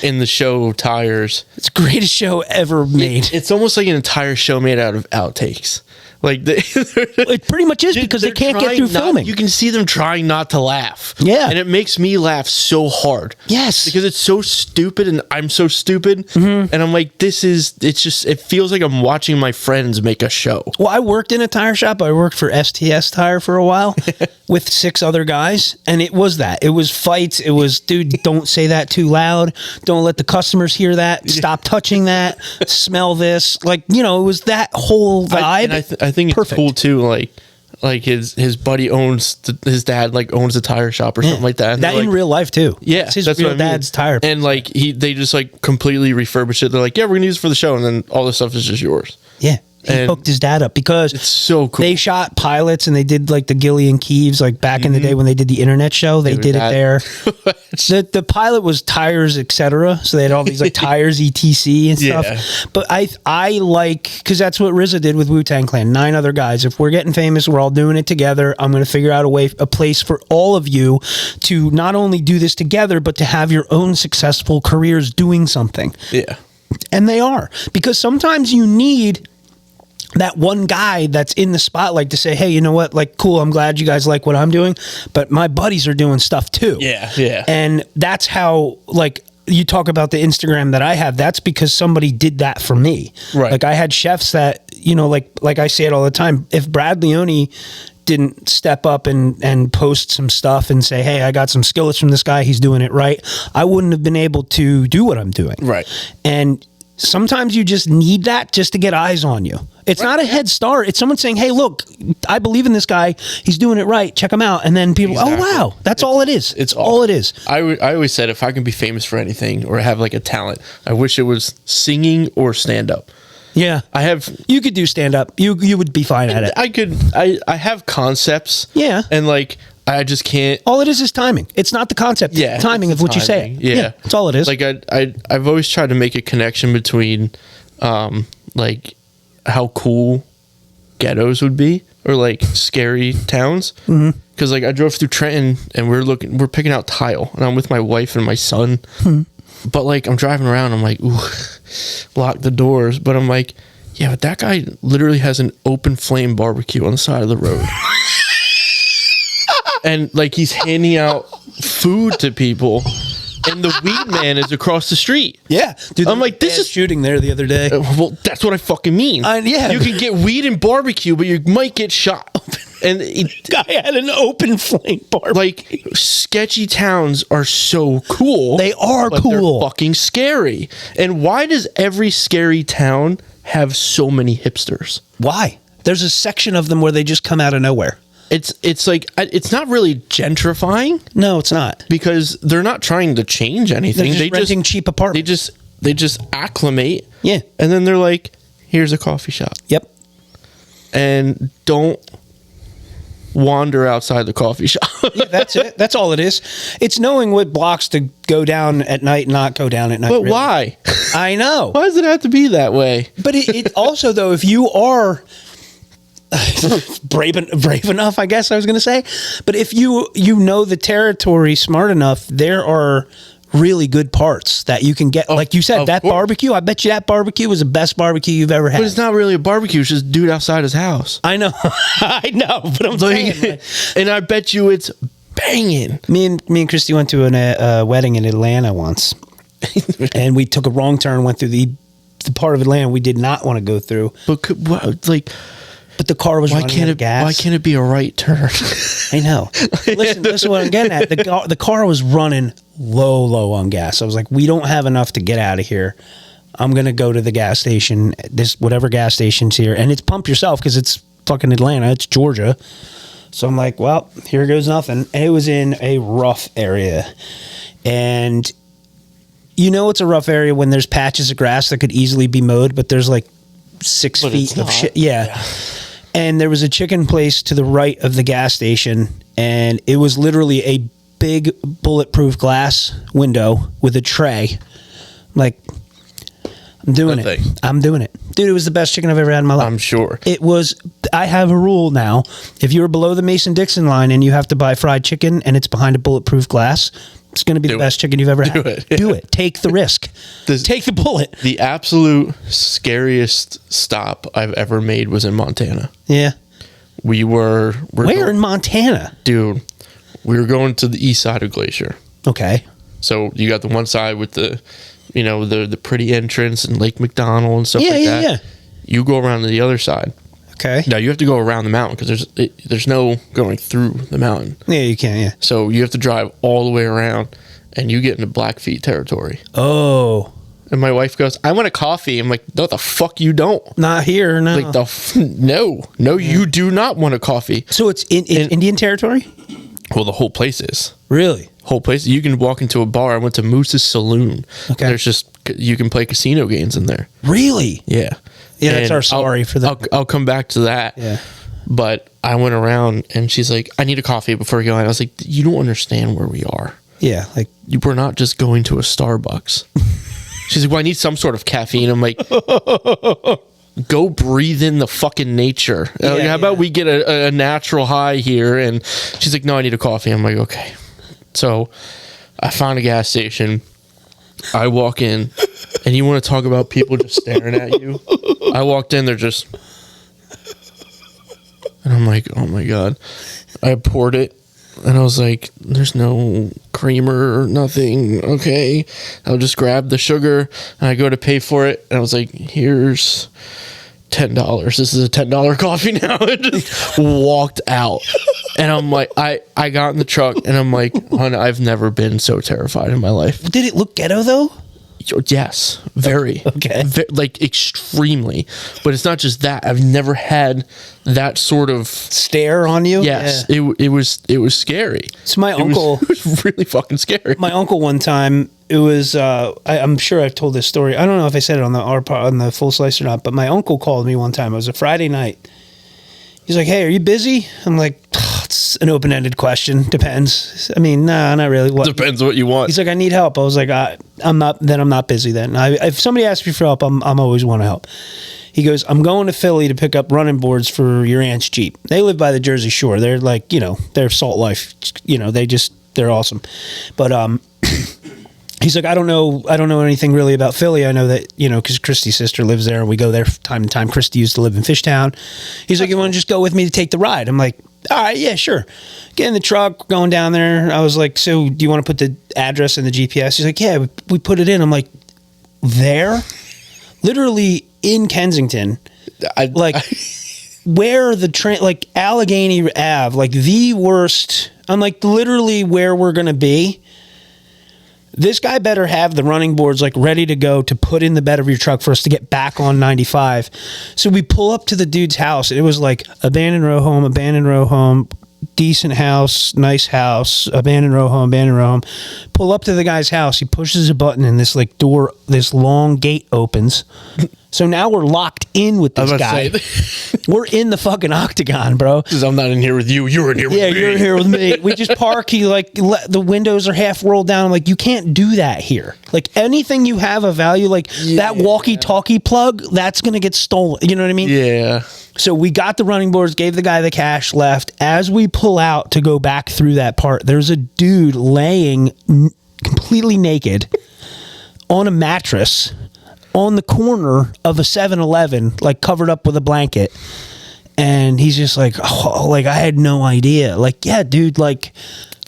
in the show Tires. It's the greatest show ever made. It's almost like an entire show made out of outtakes. Like it pretty much is because they can't get through filming. You can see them trying not to laugh. Yeah. And it makes me laugh so hard. Yes. Because it's so stupid and I'm so stupid. Mm-hmm. And I'm like, it feels like I'm watching my friends make a show. Well, I worked in a tire shop. I worked for STS Tire for a while with 6 other guys. And it was that. It was fights. It was, dude, don't say that too loud. Don't let the customers hear that. Stop touching that. Smell this. Like, it was that whole vibe. I think it's cool too. Like, like his buddy owns his dad like owns a tire shop or something like that. And that like, in real life too. Yeah, it's his that's real what I mean. dad's tire. And like they just like completely refurbish it. They're like, yeah, we're gonna use it for the show, and then all this stuff is just yours. Yeah. He And hooked his dad up because it's so cool. they shot pilots and they did like the Gillian Keeves, like back in the day when they did the internet show. They did it there. The pilot was tires, etc. So they had all these like tires, etc. and stuff. Yeah. But I like, because that's what RZA did with Wu-Tang Clan. 9 other guys. If we're getting famous, we're all doing it together. I'm going to figure out a place for all of you to not only do this together, but to have your own successful careers doing something. Yeah. And they are, because sometimes you need that one guy that's in the spotlight to say, hey, you know what? Like, cool, I'm glad you guys like what I'm doing, but my buddies are doing stuff too. Yeah, yeah. And that's how, like, you talk about the Instagram that I have, that's because somebody did that for me. Right. Like, I had chefs that, you know, like I say it all the time, if Brad Leone didn't step up and post some stuff and say, hey, I got some skillets from this guy, he's doing it right, I wouldn't have been able to do what I'm doing. Right. And sometimes you just need that just to get eyes on you. It's not a head start. It's someone saying, hey, look, I believe in this guy. He's doing it right. Check him out. And then people, Exactly. oh, wow. That's all it is. It's all it is. I always said if I can be famous for anything or have like a talent, I wish it was singing or stand up. Yeah. You could do stand up. You would be fine at it. I have concepts. Yeah. And like I just can't. All it is timing. It's not the concept. Yeah. It's timing of what you say. Yeah. That's all it is. Like I've always tried to make a connection between like how cool ghettos would be or like scary towns. Mm-hmm. Cause like I drove through Trenton and we're picking out tile and I'm with my wife and my son. Mm-hmm. But like I'm driving around, I'm like, ooh, lock the doors. But I'm like, yeah, but that guy literally has an open flame barbecue on the side of the road. And like he's handing out food to people. And the weed man is across the street. Yeah. Dude, I'm like, this is shooting there the other day. Well, that's what I fucking mean. Yeah. You can get weed and barbecue, but you might get shot. And Guy had an open flame bar. like sketchy towns are so cool. They are but cool. They're fucking scary. And why does every scary town have so many hipsters? Why? There's a section of them where they just come out of nowhere. It's like it's not really gentrifying. No, it's not. Because they're not trying to change anything. They're just renting cheap apartments. They just acclimate. Yeah. And then they're like, here's a coffee shop. Yep. And don't wander outside the coffee shop. Yeah, that's it. That's all it is. It's knowing what blocks to go down at night and not go down at night. But really. why? I know. Why does it have to be that way? But it also, though, if you are brave enough, I guess I was going to say, but if you know the territory smart enough, there are really good parts that you can get. Like you said, that course. barbecue, I bet you that barbecue was the best barbecue you've ever had. But it's not really a barbecue. It's just a dude outside his house. I know. I know. But I'm saying, like, And I bet you it's banging. Me and Christy went to a wedding in Atlanta once, and we took a wrong turn, went through the part of Atlanta we did not want to go through. But the car was running out of gas. Why can't it be a right turn? I know. Listen what I'm getting at. The car was running low on gas. I was like, we don't have enough to get out of here. I'm going to go to the gas station, whatever gas station's here. And it's pump yourself because it's fucking Atlanta. It's Georgia. So I'm like, well, here goes nothing. And it was in a rough area. And you know it's a rough area when there's patches of grass that could easily be mowed, but there's like 6 feet of shit. Yeah. And there was a chicken place to the right of the gas station, and it was literally a big bulletproof glass window with a tray. I'm like, I'm doing it. I'm doing it. Dude, it was the best chicken I've ever had in my life. I'm sure. It was. I have a rule now. If you're below the Mason-Dixon line and you have to buy fried chicken and it's behind a bulletproof glass, it's going to be the best chicken you've ever had. Do it. Take the risk. Take the bullet. The absolute scariest stop I've ever made was in Montana. Yeah. Where in Montana? Dude, we were going to the east side of Glacier. Okay. So you got the one side with the, the pretty entrance and Lake McDonald and stuff like that. Yeah. You go around to the other side. Okay. Now you have to go around the mountain because there's no going through the mountain. Yeah, you can. Yeah. So you have to drive all the way around, and you get into Blackfeet territory. Oh. And my wife goes, I want a coffee. I'm like, no, the fuck you don't. Not here, no. Like, no, you do not want a coffee. So it's in Indian territory? Well, the whole place is. Really? Whole place. You can walk into a bar. I went to Moose's Saloon. Okay. There's just, you can play casino games in there. Really? Yeah. Yeah, that's And our story for that. I'll come back to that. Yeah. But I went around and she's like, I need a coffee before we go in. I was like, you don't understand where we are. Yeah, like We're not just going to a Starbucks. She's like, well, I need some sort of caffeine. I'm like, go breathe in the fucking nature. How about we get a natural high here? And she's like, no, I need a coffee. I'm like, okay. So I found a gas station. I walk in, and you want to talk about people just staring at you? I walked in, they're just... And I'm like, oh my God. I poured it, and I was like, there's no creamer or nothing. Okay. I'll just grab the sugar, and I go to pay for it, and I was like, here's $10. This is a $10 coffee now. And just walked out. And I'm like, I got in the truck, and I'm like, hon, I've never been so terrified in my life. did it look ghetto though? Yes, very. Okay. Like extremely. But it's not just that. I've never had that sort of Stare on you? yes. Yeah. It was scary. So my uncle It was really fucking scary. my uncle one time, it was I'm sure I've told this story. I don't know if I said it on the full slice or not, but my uncle called me one time. It was a Friday night. He's like, hey, are you busy? I'm like, it's an open-ended question. Depends. I mean, nah, not really. What? Depends what you want. He's like, I need help. I was like, I'm not busy then. If somebody asks me for help, I'm always want to help. He goes, I'm going to Philly to pick up running boards for your aunt's Jeep. They live by the Jersey Shore. They're like, they're salt life. They're awesome. But he's like, I don't know anything really about Philly. I know that, because Christy's sister lives there and we go there from time to time. Christy used to live in Fishtown. He's like, you want to just go with me to take the ride? I'm like, all right, yeah, sure. Get in the truck, going down there. I was like, so do you want to put the address in the GPS? He's like, yeah, we put it in. I'm like, there? Literally in Kensington. Where the train, like Allegheny Ave, like the worst. I'm like, literally where we're going to be. This guy better have the running boards like ready to go to put in the bed of your truck for us to get back on 95. So we pull up to the dude's house. And it was like abandoned row home, decent house, nice house, abandoned row home. Pull up to the guy's house. He pushes a button and this like door, this long gate opens. So now we're locked in with this guy. We're in the fucking octagon, bro. Because I'm not in here with you. You're in here with me. Yeah, you're here with me. We just park. He the windows are half rolled down. I'm like, you can't do that here. Like anything you have of value, like that walkie-talkie plug, that's going to get stolen. You know what I mean? Yeah. So we got the running boards, gave the guy the cash, left. As we pull out to go back through that part, there's a dude laying completely naked on a mattress on the corner of a 7-Eleven, like covered up with a blanket. And he's just like, oh, like I had no idea. Like, yeah, dude, like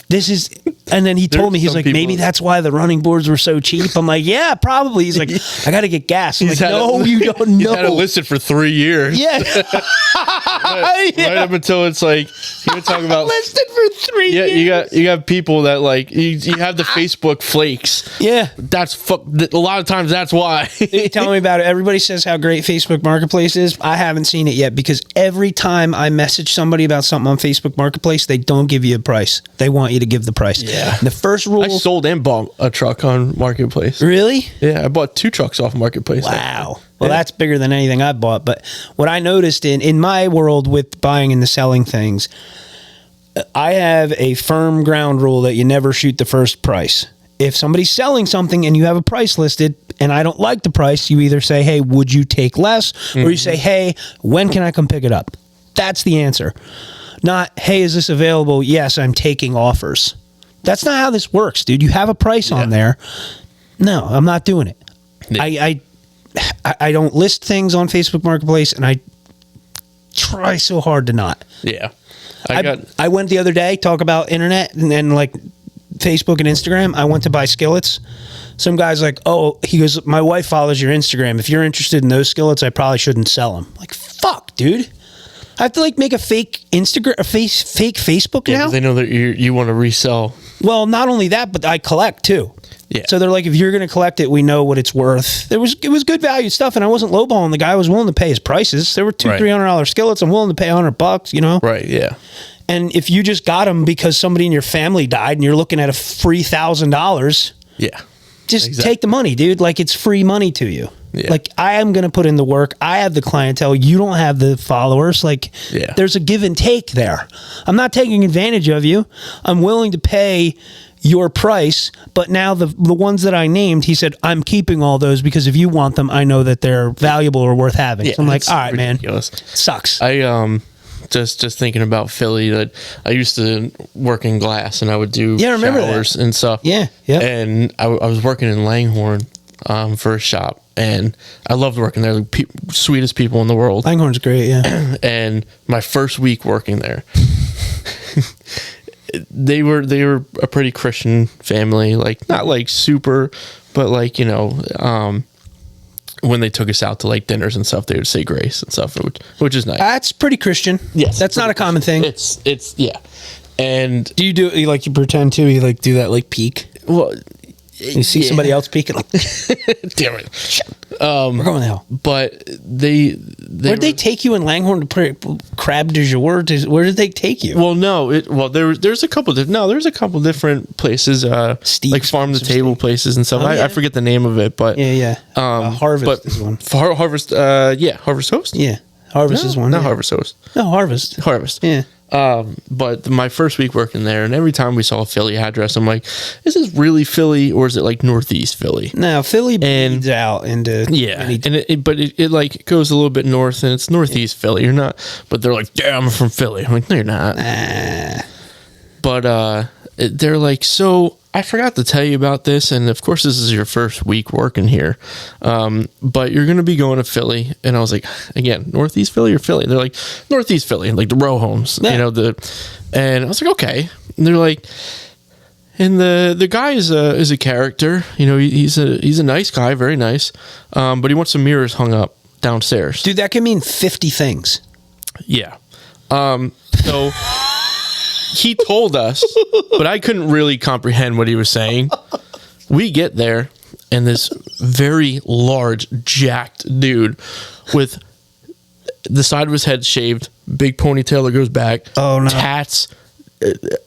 this is, and then he told me, he's like, maybe that's why the running boards were so cheap. I'm like, yeah, probably. He's like, I got to get gas. I'm like, no, you don't know. He's had it listed for 3 years. Yeah. Right up until it's like, he would talk about listed for 3 years. Yeah, you got people that like, you have the Facebook flakes. Yeah. A lot of times that's why. Tell me about it. Everybody says how great Facebook Marketplace is. I haven't seen it yet because every time I message somebody about something on Facebook Marketplace, they don't give you a price. They want you to give the price. Yeah. The first rule. I sold and bought a truck on Marketplace. Really? Yeah, I bought 2 trucks off Marketplace. Wow. Well, that's bigger than anything I bought. But what I noticed in my world with buying and the selling things, I have a firm ground rule that you never shoot the first price. If somebody's selling something and you have a price listed and I don't like the price, you either say, hey, would you take less? Or you say, hey, when can I come pick it up? That's the answer. Not, hey, is this available? Yes, I'm taking offers. That's not how this works, dude. You have a price on there. No, I'm not doing it. Yeah. I don't list things on Facebook Marketplace, and I try so hard to not. Yeah. I went the other day, talk about internet, and then like Facebook and Instagram. I went to buy skillets. Some guy's like, oh, he goes, my wife follows your Instagram. If you're interested in those skillets, I probably shouldn't sell them. Like, fuck, dude. I have to like make a fake Instagram, fake Facebook now. They know that you want to resell. Well, not only that, but I collect too. Yeah. So they're like, if you're going to collect it, we know what it's worth. It was good value stuff, and I wasn't lowballing the guy. I was willing to pay his prices. There were $200-$300 skillets. I'm willing to pay $100, you know? Right, yeah. And if you just got them because somebody in your family died and you're looking at a free $1,000, yeah. just take the money, dude. Like, it's free money to you. Yeah. Like, I am going to put in the work. I have the clientele. You don't have the followers. Like, there's a give and take there. I'm not taking advantage of you. I'm willing to pay your price, but now the ones that I named, he said, I'm keeping all those because if you want them, I know that they're valuable or worth having. Yeah, so I'm like, all right, ridiculous. Man, sucks. I just thinking about Philly, that I used to work in glass and I would do showers and stuff. Yeah, yeah. And I was working in Langhorne for a shop, and I loved working there. The sweetest people in the world. Langhorne's great, yeah. And my first week working there, they were a pretty Christian family, like not like super, but like, you know, when they took us out to like dinners and stuff, they would say grace and stuff, which is nice. That's pretty Christian. Yes, that's not a common thing. It's yeah. And do you like, you pretend to, you like do that like peek? Well, you see somebody else peeking, like, damn it. We're going to hell. But they where'd they take you in Langhorne to put crab du jour? Where did they take you? Well, no, there's a couple different places, like farm to table places and stuff. I forget the name of it, but Harvest is one. Harvest, Harvest Host. Yeah, Harvest is one. Not Harvest Host. No, Harvest. Yeah. But my first week working there, and every time we saw a Philly address, I'm like, is this really Philly or is it like Northeast Philly? No, Philly bleeds out into but it like goes a little bit north, and it's Northeast Philly. You're not, but they're like, damn, I'm from Philly. I'm like, no, you're not. But they're like, so I forgot to tell you about this, and of course this is your first week working here, but you're going to be going to Philly. And I was like, again, Northeast Philly or Philly? They're like, Northeast Philly, like the row homes, you know, and I was like, okay. And they're like, and the guy is a character, you know, he's a nice guy, very nice, but he wants some mirrors hung up downstairs. Dude, that can mean 50 things. Yeah. So he told us, but I couldn't really comprehend what he was saying. We get there, and this very large, jacked dude with the side of his head shaved, big ponytail that goes back, tats,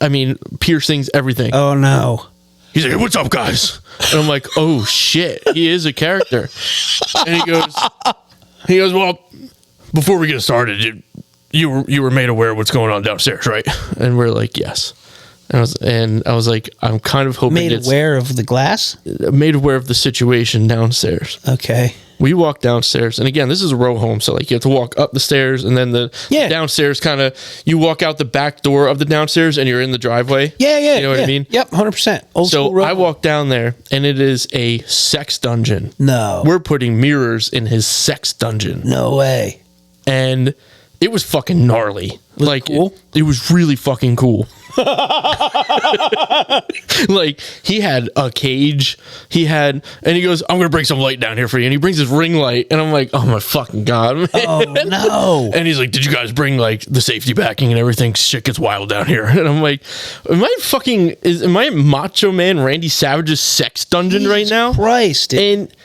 I mean, piercings, everything. Oh, no. He's like, hey, what's up, guys? And I'm like, oh, shit, he is a character. And he goes, well, before we get started, you were made aware of what's going on downstairs, right? And we're like, yes. And I was like, I'm kind of hoping made aware of the glass? Made aware of the situation downstairs. Okay. We walk downstairs, and again, this is a row home, so like you have to walk up the stairs, and then the downstairs kind of, you walk out the back door of the downstairs, and you're in the driveway. Yeah. You know what I mean? Yep, 100%. Old so school row I walk down there, and it is a sex dungeon. No. We're putting mirrors in his sex dungeon. No way. And it was fucking gnarly. Was it cool? It was really fucking cool. Like, he had a cage. And he goes, I'm going to bring some light down here for you. And he brings his ring light. And I'm like, oh my fucking God, man. Oh, no. And he's like, did you guys bring like the safety backing and everything? Shit gets wild down here. And I'm like, am I Macho Man Randy Savage's sex dungeon right now? Christ. Dude. And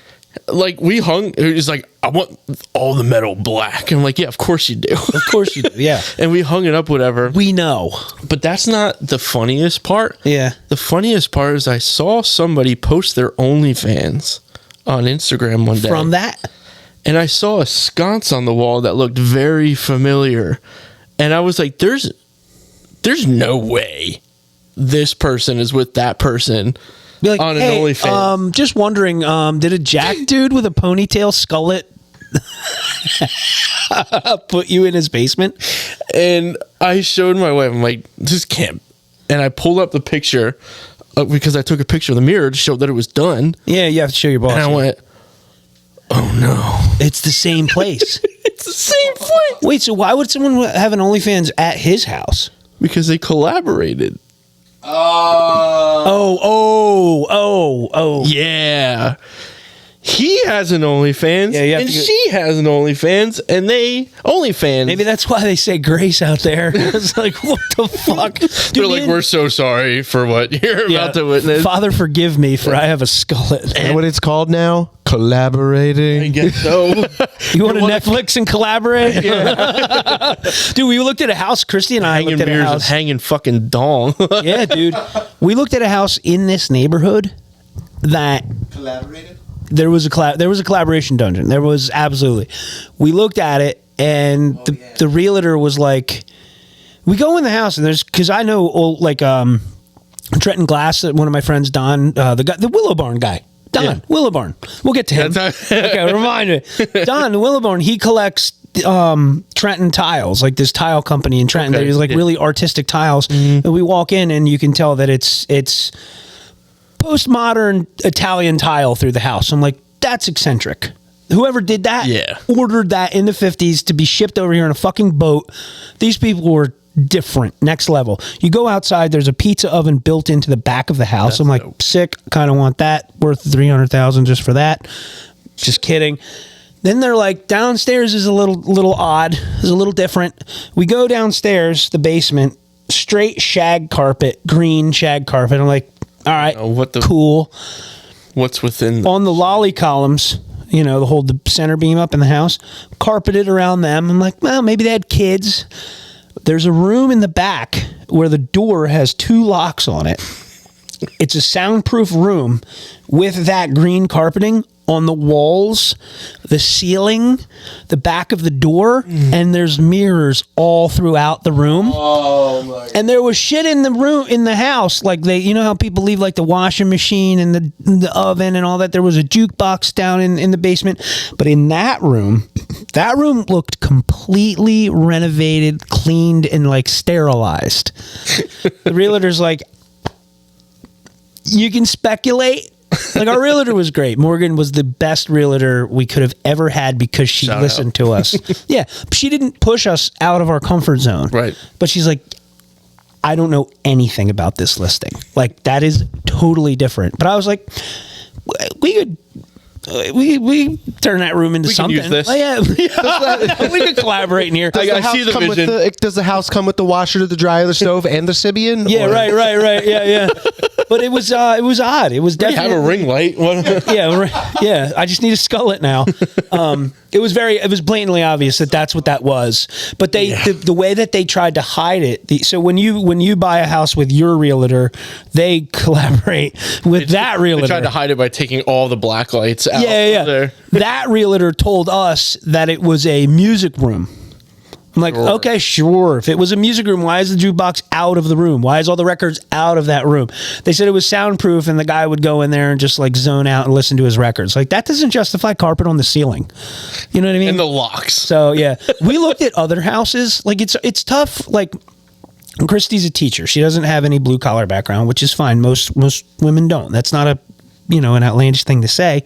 like, we hung, it was like, I want all the metal black. And I'm like, yeah, of course you do. Of course you do, yeah. And we hung it up, whatever. We know. But that's not the funniest part. Yeah. The funniest part is I saw somebody post their OnlyFans on Instagram one day. From that? And I saw a sconce on the wall that looked very familiar. And I was like, there's no way this person is with that person. Be like, on an hey, OnlyFans. Just wondering, did a jack dude with a ponytail skullet put you in his basement? And I showed my wife, I'm like, this can't. And I pulled up the picture because I took a picture of the mirror to show that it was done. Yeah, you have to show your boss. And I went, oh no. It's the same place. It's the same place. Wait, so why would someone have an OnlyFans at his house? Because they collaborated. Oh. Yeah. he has an OnlyFans, and she has an OnlyFans, and they OnlyFans. Maybe that's why they say grace out there. It's like, what the fuck? They're like, we're so sorry for what you're about to witness. Father, forgive me, for I have a skullet. You know what it's called now? Collaborating. I guess so. You want to Netflix and collaborate? Yeah. Dude, we looked at a house. Christy and I looked at a house. Hanging fucking dong. Yeah, dude. We looked at a house in this neighborhood that Collaborated? there was a collaboration dungeon. There was absolutely. We looked at it, and the realtor was like, we go in the house, and there's, because I know Trenton Glass, one of my friends, Don, the Willow Barn guy. Don, Willow Barn. We'll get to him. Okay, remind me. Don, the Willow Barn, he collects Trenton tiles, like this tile company in Trenton. There's like really artistic tiles. And we walk in, and you can tell that it's postmodern Italian tile through the house. I'm like, that's eccentric. Whoever did that ordered that in the 50s to be shipped over here in a fucking boat. These people were different, next level. You go outside, there's a pizza oven built into the back of the house. That's I'm like, dope. Sick, kind of want that, worth $300,000 just for that. Just kidding. Then they're like, downstairs is a little odd, is a little different. We go downstairs, the basement, straight shag carpet, green shag carpet. I'm like, all right, cool. What's within on the lolly columns? You know, the center beam up in the house, carpeted around them. I'm like, well, maybe they had kids. There's a room in the back where the door has 2 locks on it. It's a soundproof room with that green carpeting on the walls, the ceiling, the back of the door, and there's mirrors all throughout the room. Oh my God. And there was shit in the room, in the house, like you know how people leave like the washing machine and the oven and all that. There was a jukebox down in the basement, but in that room looked completely renovated, cleaned, and like sterilized. The realtor's like, you can speculate. Like, our realtor was great. Morgan was the best realtor we could have ever had because she listened to us. Yeah. She didn't push us out of our comfort zone. Right. But she's like, I don't know anything about this listing. Like, that is totally different. But I was like, we could turn that room into something. Can use this. Oh, yeah. We could collaborate in here. I see the vision. Does the house come with the washer, the dryer, the stove, and the Sibian? Yeah, right. Yeah. But it was odd. It was definitely have a ring light. yeah. I just need a skullet now. It was blatantly obvious that that's what that was. But the way that they tried to hide it. So when you buy a house with your realtor, they collaborate with that realtor. They tried to hide it by taking all the black lights out. Yeah. There. That realtor told us that it was a music room. I'm like, okay, sure. If it was a music room, why is the jukebox out of the room? Why is all the records out of that room? They said it was soundproof, and the guy would go in there and just like zone out and listen to his records. Like, that doesn't justify carpet on the ceiling. You know what I mean? And the locks. So yeah, we looked at other houses. Like, it's tough. Like, Christy's a teacher. She doesn't have any blue collar background, which is fine. Most women don't. That's not an outlandish thing to say,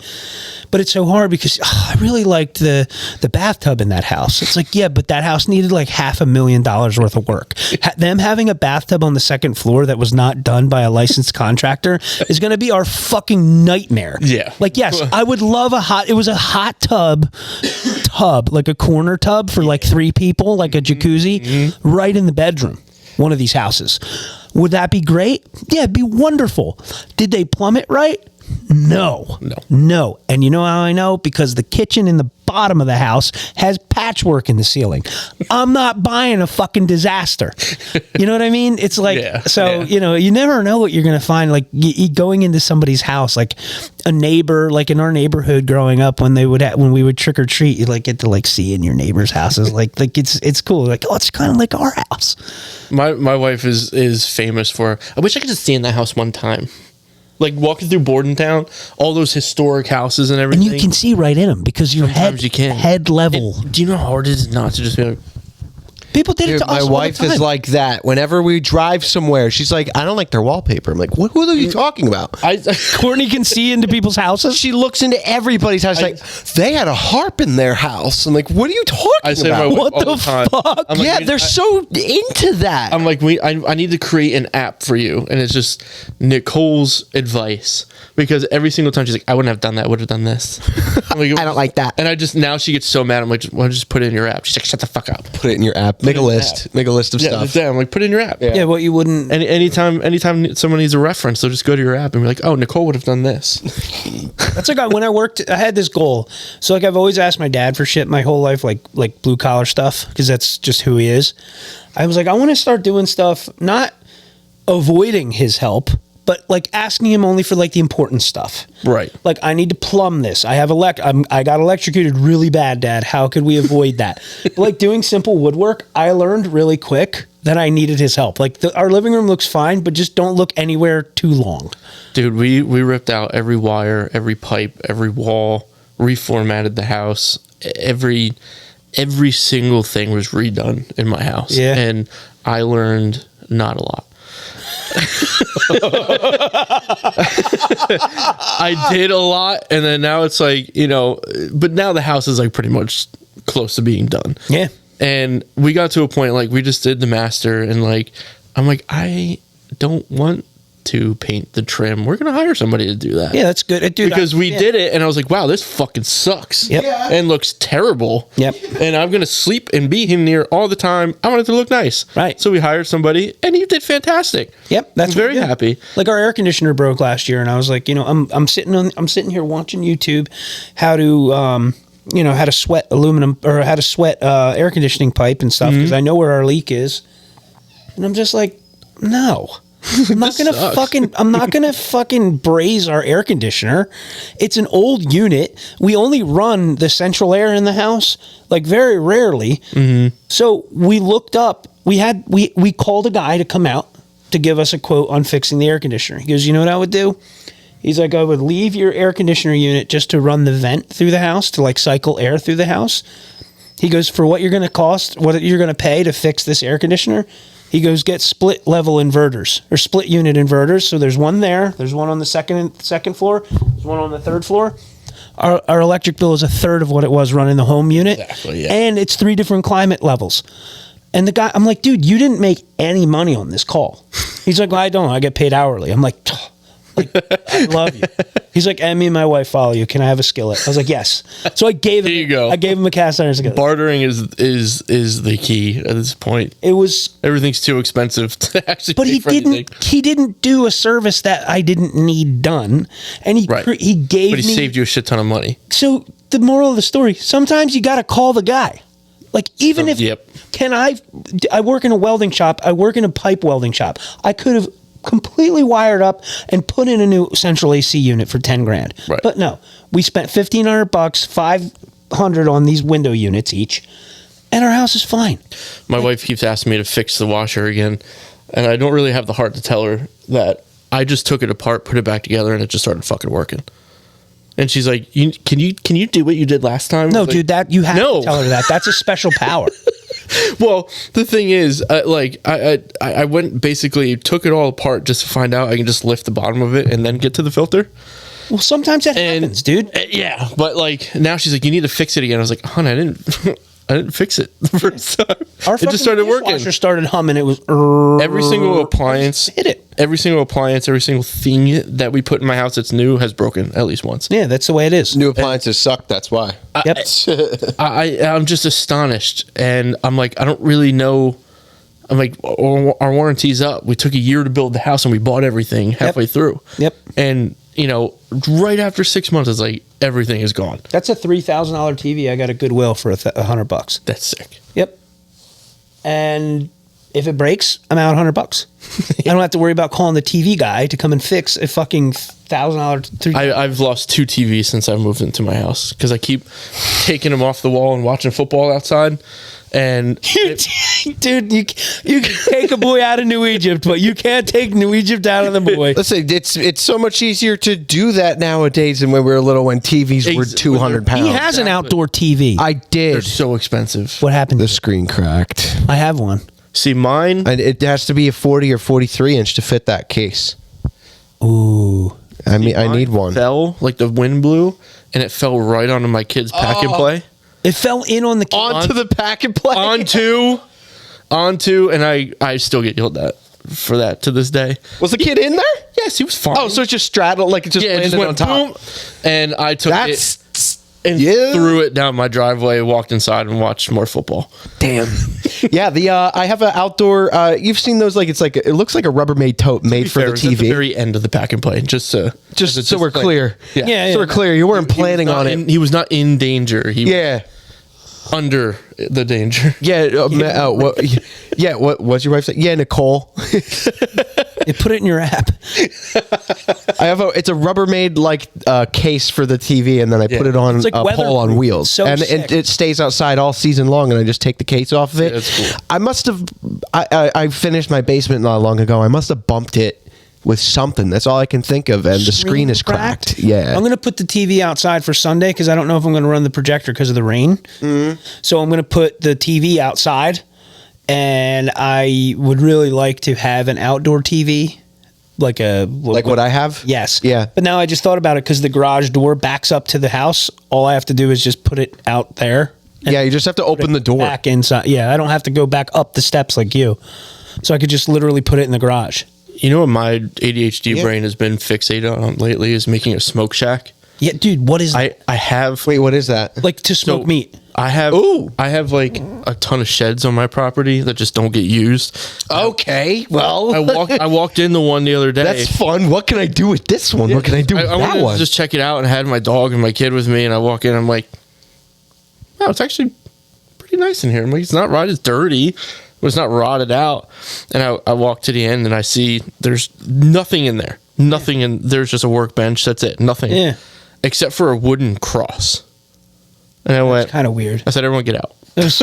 but it's so hard because I really liked the bathtub in that house. It's like, yeah, but that house needed like $500,000 worth of work. Them having a bathtub on the second floor that was not done by a licensed contractor is going to be our fucking nightmare. Yeah. Like, yes, I would love it was a hot tub, like a corner tub for like 3 people, like a jacuzzi, right in the bedroom. One of these houses. Would that be great? Yeah, it'd be wonderful. Did they plumb it right? No. And you know how I know? Because the kitchen in the bottom of the house has patchwork in the ceiling. I'm not buying a fucking disaster. You know what I mean? It's like, you never know what you're going to find. Like, going into somebody's house, like a neighbor, like in our neighborhood growing up, when we would trick or treat, you like get to like see in your neighbor's houses. like it's cool. Like, oh, it's kind of like our house. My wife is famous for, I wish I could just stay in that house one time. Like, walking through Bordentown, all those historic houses and everything. And you can see right in them because you're head level. Do you know how hard it is not to just be like, People did it Dude, to us my all the wife is time. like that. Whenever we drive somewhere, she's like, I don't like their wallpaper. I'm like, who are you talking about? Courtney can see into people's houses. She looks into everybody's house like, they had a harp in their house. I'm like, what are you talking about? What the time. fuck? I'm like, Yeah, they're so into that. I'm like, I need to create an app for you, and it's just Nicole's advice, because every single time she's like, I wouldn't have done that. I would have done this. I'm like, I don't like that. And now she gets so mad. I'm like, why don't you just put it in your app? She's like, shut the fuck up. Put it in your app. Make a list. Make a list of stuff. I'm like, put it in your app. Yeah, what you wouldn't. And anytime someone needs a reference, they'll just go to your app and be like, oh, Nicole would have done this. That's like when I worked. I had this goal. So like I've always asked my dad for shit my whole life, like blue collar stuff, because that's just who he is. I was like, I want to start doing stuff, not avoiding his help, but like asking him only for like the important stuff. Right. Like, I need to plumb this. I got electrocuted really bad, Dad. How could we avoid that? But like doing simple woodwork, I learned really quick that I needed his help. Like our living room looks fine, but just don't look anywhere too long. Dude, we ripped out every wire, every pipe, every wall, reformatted the house. Every single thing was redone in my house. Yeah. And I learned not a lot. I did a lot, and then now it's like, but now the house is like pretty much close to being done. Yeah. And we got to a point, like, we just did the master, and like, I'm like, I don't want to paint the trim. We're gonna hire somebody to do that. Yeah, that's good. Dude, because we did it, and I was like, wow, this fucking sucks. Yep. Yeah. And looks terrible. Yep. And I'm gonna sleep and be in there all the time. I want it to look nice. Right. So we hired somebody, and he did fantastic. Yep. That's I'm very happy. Like our air conditioner broke last year, and I was like, I'm sitting here watching YouTube how to sweat aluminum or how to sweat air conditioning pipe and stuff, because I know where our leak is, and I'm just like, no. I'm not gonna fucking braze our air conditioner. It's an old unit. We only run the central air in the house, like very rarely. Mm-hmm. So we looked up. We called a guy to come out to give us a quote on fixing the air conditioner. He goes, you know what I would do? He's like, I would leave your air conditioner unit just to run the vent through the house, to like cycle air through the house. He goes, for what you're gonna pay to fix this air conditioner. He goes, get split level inverters or split unit inverters. So there's one there. There's one on the second floor. There's one on the third floor. Our electric bill is a third of what it was running the home unit. Exactly, yeah. And it's 3 different climate levels. And the guy, I'm like, dude, you didn't make any money on this call. He's like, well, I don't. I get paid hourly. I'm like, I love you. He's like, and me and my wife follow you. Can I have a skillet? I was like, yes. So I gave him. There you go. I gave him a cast iron skillet. Bartering is the key at this point. It was everything's too expensive to actually. But he didn't do a service that I didn't need done, and he gave. But he saved you a shit ton of money. So the moral of the story: sometimes you got to call the guy. Like even if I work in a welding shop. I work in a pipe welding shop. I could have completely wired up and put in a new central AC unit for $10,000. Right. But no, we spent $1,500, $500 on these window units each, and our house is fine. My wife keeps asking me to fix the washer again, and I don't really have the heart to tell her that I just took it apart, put it back together, and it just started fucking working. And she's like, "Can you do what you did last time?" No, like, dude, that you have to tell her that. That's a special power. Well, the thing is, I went basically took it all apart just to find out I can just lift the bottom of it and then get to the filter. Well, sometimes that happens, dude. Yeah, but like now she's like, you need to fix it again. I was like, hon, I didn't fix it the first time. It just started working. Started humming. It was every single appliance. Hit it. Every single appliance, every single thing that we put in my house that's new has broken at least once. Yeah, that's the way it is. New appliances suck. That's why. Yep. I'm just astonished, and I'm like, I don't really know. I'm like, our warranty's up. We took a year to build the house, and we bought everything halfway through. Yep. And right after 6 months, it's like everything is gone. That's a $3,000 TV. I got a Goodwill for $100. That's sick. Yep. And If it breaks, I'm out $100. I don't have to worry about calling the TV guy to come and fix a fucking $1,000. I've lost 2 TVs since I moved into my house because I keep taking them off the wall and watching football outside. And dude, you can take a boy out of New Egypt, but you can't take New Egypt out of the boy. Listen, it's so much easier to do that nowadays than when we were little, when TVs were 200 pounds. He has an outdoor TV. I did. they're so expensive. What happened? The screen cracked. I have one. See, mine. And it has to be a 40 or 43 inch to fit that case. Ooh. I mean, I need one. Fell like the wind blew, and it fell right onto my kid's pack and play. It fell in on the Onto the pack and play. Onto, and I still get yelled at for that to this day. Was the kid in there? Yes, he was fine. Oh, so it just straddled, like it just landed on top. boom, and I took it and yeah. threw it down my driveway, walked inside, and watched more football. Damn. Yeah, I have an outdoor. You've seen those? Like it looks like a Rubbermaid tote made for the It was at TV. the very end of the pack and play, just so we're clear. Yeah. So we're clear. You weren't planning on it. He was not in danger. He was under the danger. Yeah. What was your wife saying? Yeah, Nicole. You put it in your app. I have it's a Rubbermaid case for the TV, and then I put it on It's like a pole on wheels, so and sick. it stays outside all season long. And I just take the case off of it. Yeah, that's cool. I must have. I finished my basement not long ago. I must have bumped it with something. That's all I can think of, and the screen is cracked. Yeah, I'm going to put the TV outside for Sunday because I don't know if I'm going to run the projector because of the rain. So I'm going to put the TV outside, and I would really like to have an outdoor TV, like what I have. Yes. Yeah. But now I just thought about it because the garage door backs up to the house. All I have to do is just put it out there. Yeah, you just have to open the door. Back inside. Yeah, I don't have to go back up the steps like you. So I could just literally put it in the garage. You know what my ADHD brain has been fixated on lately is making a smoke shack. Yeah, dude, what is I have Wait, what is that? like to smoke meat? I have like a ton of sheds on my property that just don't get used. Okay, well, I walked in the one the other day. that's fun. What can I do with this one? What can I do with I that wanted one? to just check it out, and I had my dog and my kid with me, and I walk in, I'm like, wow, it's actually pretty nice in here. I'm like, it's not right, it's dirty, but it's not rotted out. And I walk to the end, and I see there's nothing in there. Nothing in there's just a workbench. That's it. Nothing. Yeah. Except for a wooden cross. And I went, Kind of weird. I said, everyone get out. That's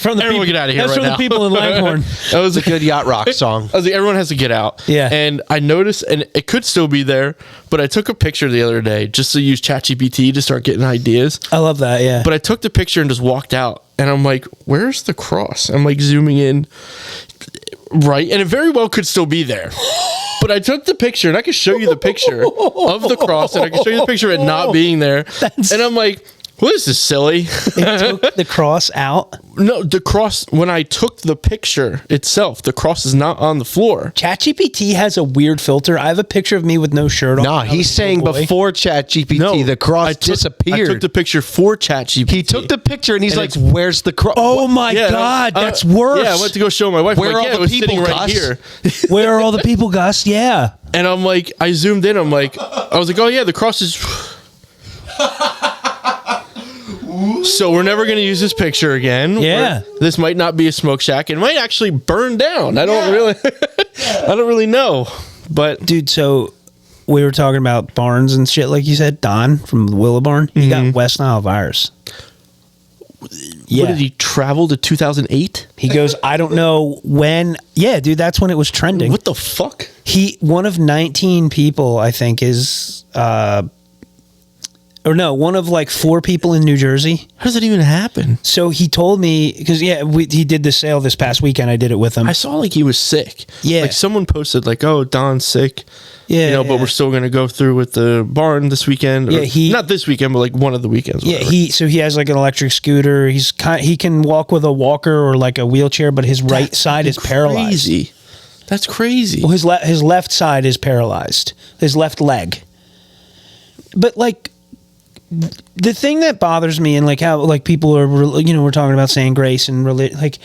from the Everyone people, get out of here that's right from now. the people in Langhorne. That was a good yacht rock song. I was like, everyone has to get out. Yeah. And I noticed, and it could still be there, but I took a picture the other day just to use ChatGPT to start getting ideas. I love that. Yeah. But I took the picture and just walked out. And I'm like, where's the cross? I'm like zooming in. Right. And it very well could still be there. But I took the picture, and I can show you the picture of the cross, and I can show you the picture of it not being there. And I'm like, what is this, silly? It took the cross out. No, the cross, when I took the picture itself, the cross is not on the floor. ChatGPT has a weird filter. I have a picture of me with no shirt on. No, he's saying before ChatGPT, the cross disappeared. I took the picture for ChatGPT. He took the picture, and he's like, where's the cross? Oh my God, that's worse. Yeah, I went to go show my wife. Where I'm like, are yeah, all it the was sitting people, right Gus? here. Where are all the people, Gus? Yeah. And I'm like, I zoomed in. I was like, oh yeah, the cross is. So we're never going to use this picture again. Yeah. This might not be a smoke shack. It might actually burn down. I don't really know. But Dude, so we were talking about barns and shit, like you said. Don from the Willow Barn, he got West Nile virus. what did he travel to 2008? He goes, I don't know when. Yeah, dude, that's when it was trending. What the fuck? One of 19 people, I think, is one of like 4 people in New Jersey. How does that even happen? So he told me, because he did the sale this past weekend. I did it with him. I saw like he was sick. Yeah. Like someone posted like, oh, Don's sick. Yeah, but we're still going to go through with the barn this weekend. Yeah, not this weekend, but like one of the weekends. Yeah, whatever. he has like an electric scooter. He can walk with a walker or like a wheelchair, but his right side is paralyzed. Crazy. That's crazy. Well, his left side is paralyzed. His left leg. But like, the thing that bothers me, and like how like people are, we're talking about saying grace and like,